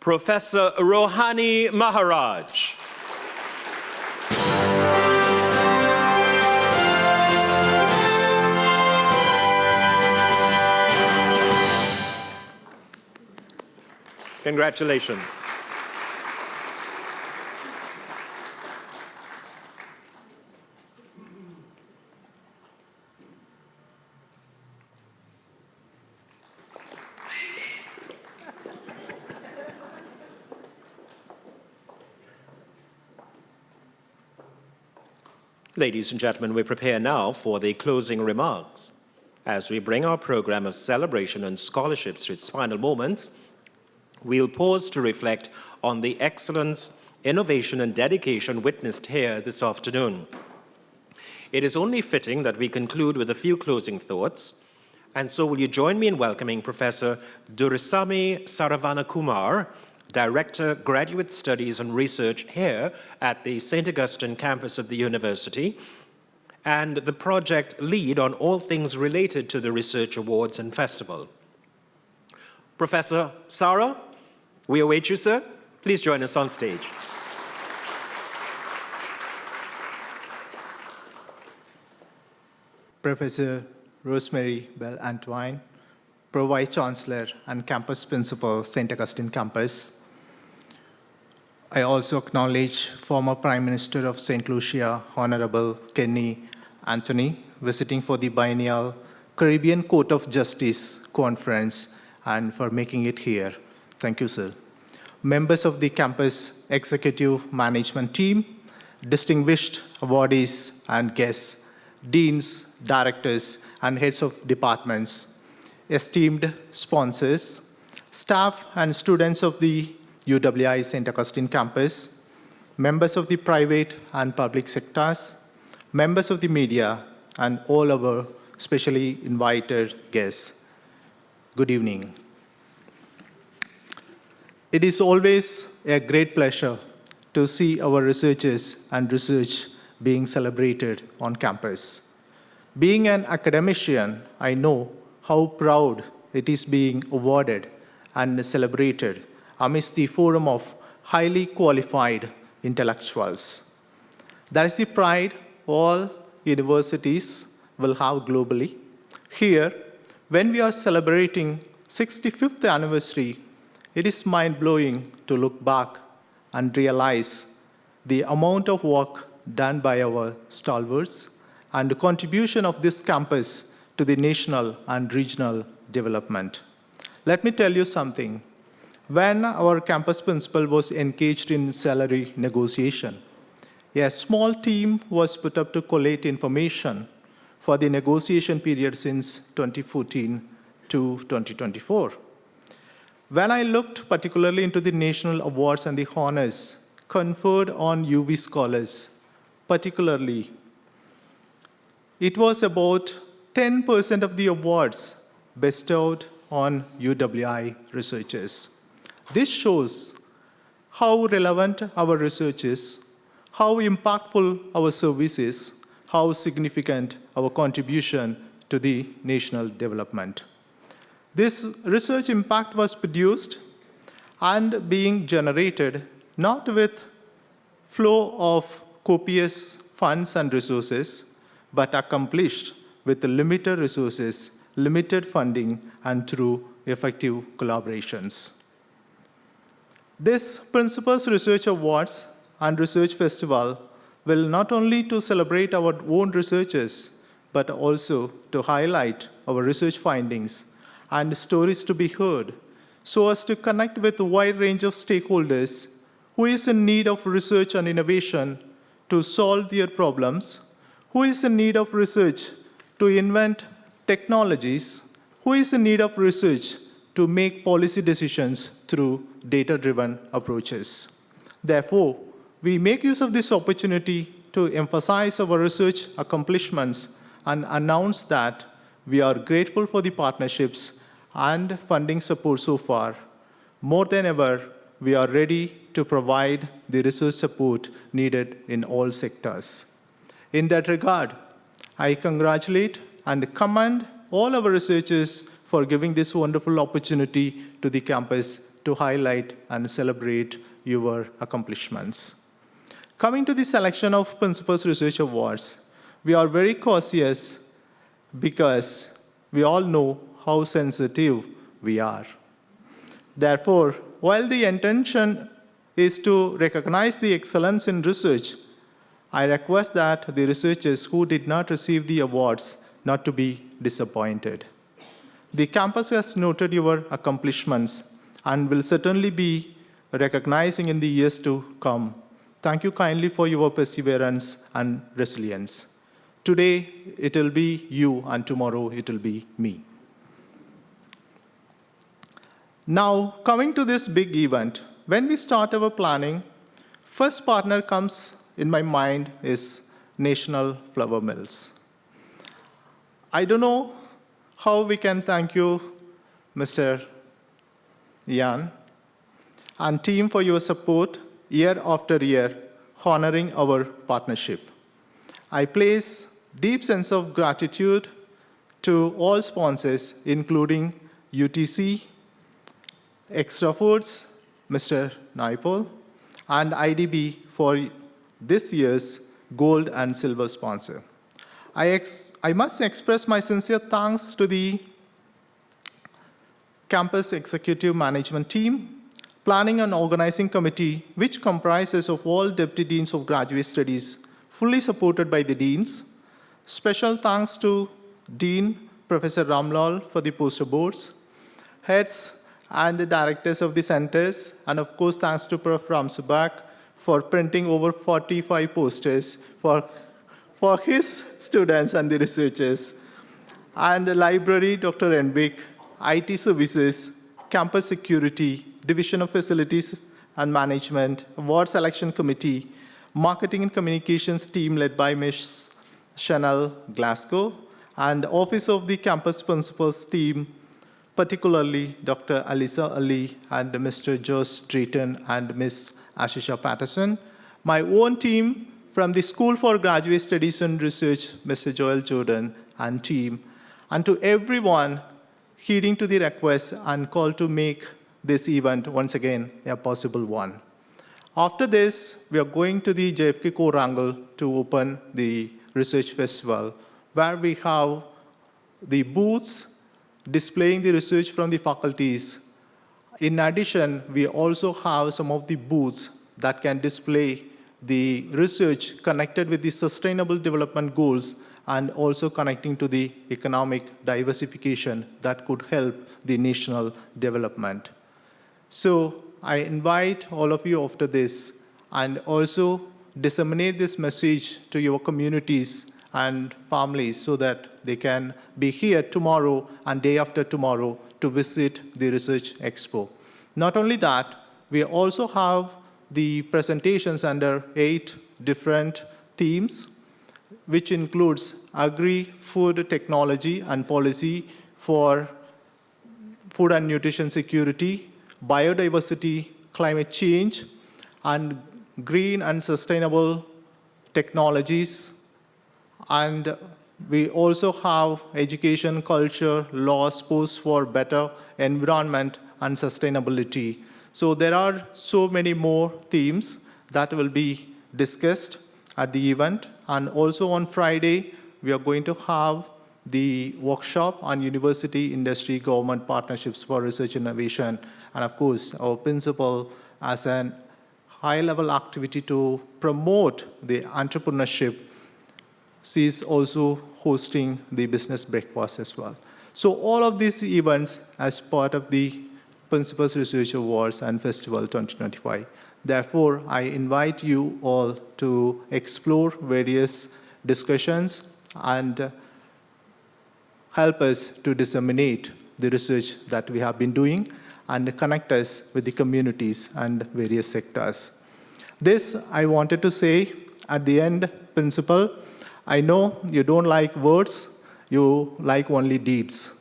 A: Professor Rohani Maharaj. Congratulations. Ladies and gentlemen, we prepare now for the closing remarks. As we bring our program of celebration and scholarships to its final moments, we'll pause to reflect on the excellence, innovation, and dedication witnessed here this afternoon. It is only fitting that we conclude with a few closing thoughts, and so will you join me in welcoming Professor Durisamy Saravanakumar, Director, Graduate Studies and Research here at the St. Augustine campus of the university, and the project lead on all things related to the Research Awards and Festival. Professor Sara, we await you, sir. Please join us on stage.
D: Professor Rosemary Bell Antoine, Pro Vice Chancellor and Campus Principal, St. Augustine Campus. I also acknowledge former Prime Minister of St. Lucia, Honorable Kenny Anthony, visiting for the biennial Caribbean Court of Justice Conference and for making it here. Thank you, sir. Members of the campus executive management team, distinguished awardees and guests, deans, directors, and heads of departments, esteemed sponsors, staff and students of the UWI St. Augustine campus, members of the private and public sectors, members of the media, and all our specially invited guests. Good evening. It is always a great pleasure to see our researchers and research being celebrated on campus. Being an academician, I know how proud it is being awarded and celebrated amidst the forum of highly qualified intellectuals. That is the pride all universities will have globally. Here, when we are celebrating 65th anniversary, it is mind-blowing to look back and realize the amount of work done by our stalwarts and the contribution of this campus to the national and regional development. Let me tell you something. When our campus principal was engaged in salary negotiation, a small team was put up to collate information for the negotiation period since 2014 to 2024. When I looked particularly into the national awards and the honors conferred on UV scholars, particularly, it was about 10% of the awards bestowed on UWI researchers. This shows how relevant our research is, how impactful our service is, how significant our contribution to the national development. This research impact was produced and being generated not with flow of copious funds and resources, but accomplished with limited resources, limited funding, and through effective collaborations. This Principles Research Awards and Research Festival will not only to celebrate our own researchers, but also to highlight our research findings and stories to be heard, so as to connect with a wide range of stakeholders who is in need of research and innovation to solve their problems, who is in need of research to invent technologies, who is in need of research to make policy decisions through data-driven approaches. Therefore, we make use of this opportunity to emphasize our research accomplishments and announce that we are grateful for the partnerships and funding support so far. More than ever, we are ready to provide the research support needed in all sectors. In that regard, I congratulate and commend all our researchers for giving this wonderful opportunity to the campus to highlight and celebrate your accomplishments. Coming to the selection of Principles Research Awards, we are very cautious because we all know how sensitive we are. Therefore, while the intention is to recognize the excellence in research, I request that the researchers who did not receive the awards not to be disappointed. The campus has noted your accomplishments and will certainly be recognizing in the years to come. Thank you kindly for your perseverance and resilience. Today, it will be you, and tomorrow, it will be me. Now, coming to this big event, when we start our planning, first partner comes in my mind is National Flour Mills. I don't know how we can thank you, Mr. Yan, and team for your support year after year, honoring our partnership. I place deep sense of gratitude to all sponsors, including UTC, Extra Foods, Mr. Naipol, and IDB for this year's gold and silver sponsor. I must express my sincere thanks to the campus executive management team, planning and organizing committee, which comprises of all deputy deans of graduate studies, fully supported by the deans. Special thanks to Dean Professor Ramlal for the poster boards, heads and the directors of the centers, and of course thanks to Prof. Ramsubak for printing over 45 posters for his students and the researchers, and the library, Dr. Envik, IT services, campus security, division of facilities and management, award selection committee, marketing and communications team led by Ms. Chanel Glasgow, and office of the campus principals team, particularly Dr. Alisa Ali and Mr. Josh Drayton and Ms. Ashisha Patterson. My own team from the School for Graduate Studies and Research, Mr. Joel Jordan and team, and to everyone heeding to the request and call to make this event once again a possible one. After this, we are going to the JFK Quadrangle to open the research festival, where we have the booths displaying the research from the faculties. In addition, we also have some of the booths that can display the research connected with the sustainable development goals and also connecting to the economic diversification that could help the national development. So I invite all of you after this and also disseminate this message to your communities and families so that they can be here tomorrow and day after tomorrow to visit the Research Expo. Not only that, we also have the presentations under 8 different themes. which includes agri-food technology and policy for food and nutrition security, biodiversity, climate change, and green and sustainable technologies. And we also have education, culture, law, sports for better environment and sustainability. So there are so many more themes that will be discussed at the event. And also on Friday, we are going to have the workshop on university, industry, government partnerships for research innovation. And of course, our principal as an high-level activity to promote the entrepreneurship, she's also hosting the business breakfast as well. So all of these events as part of the Principals Research Awards and Festival 2025. Therefore, I invite you all to explore various discussions and help us to disseminate the research that we have been doing and connect us with the communities and various sectors. This I wanted to say at the end, Principal. I know you don't like words, you like only deeds.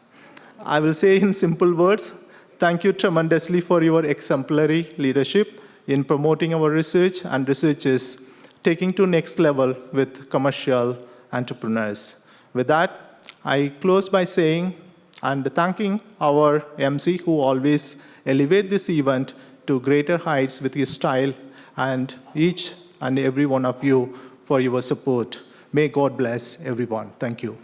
D: I will say in simple words, thank you tremendously for your exemplary leadership in promoting our research and researchers taking to next level with commercial entrepreneurs. With that, I close by saying and thanking our MC who always elevate this event to greater heights with his style, and each and every one of you for your support. May God bless everyone. Thank you.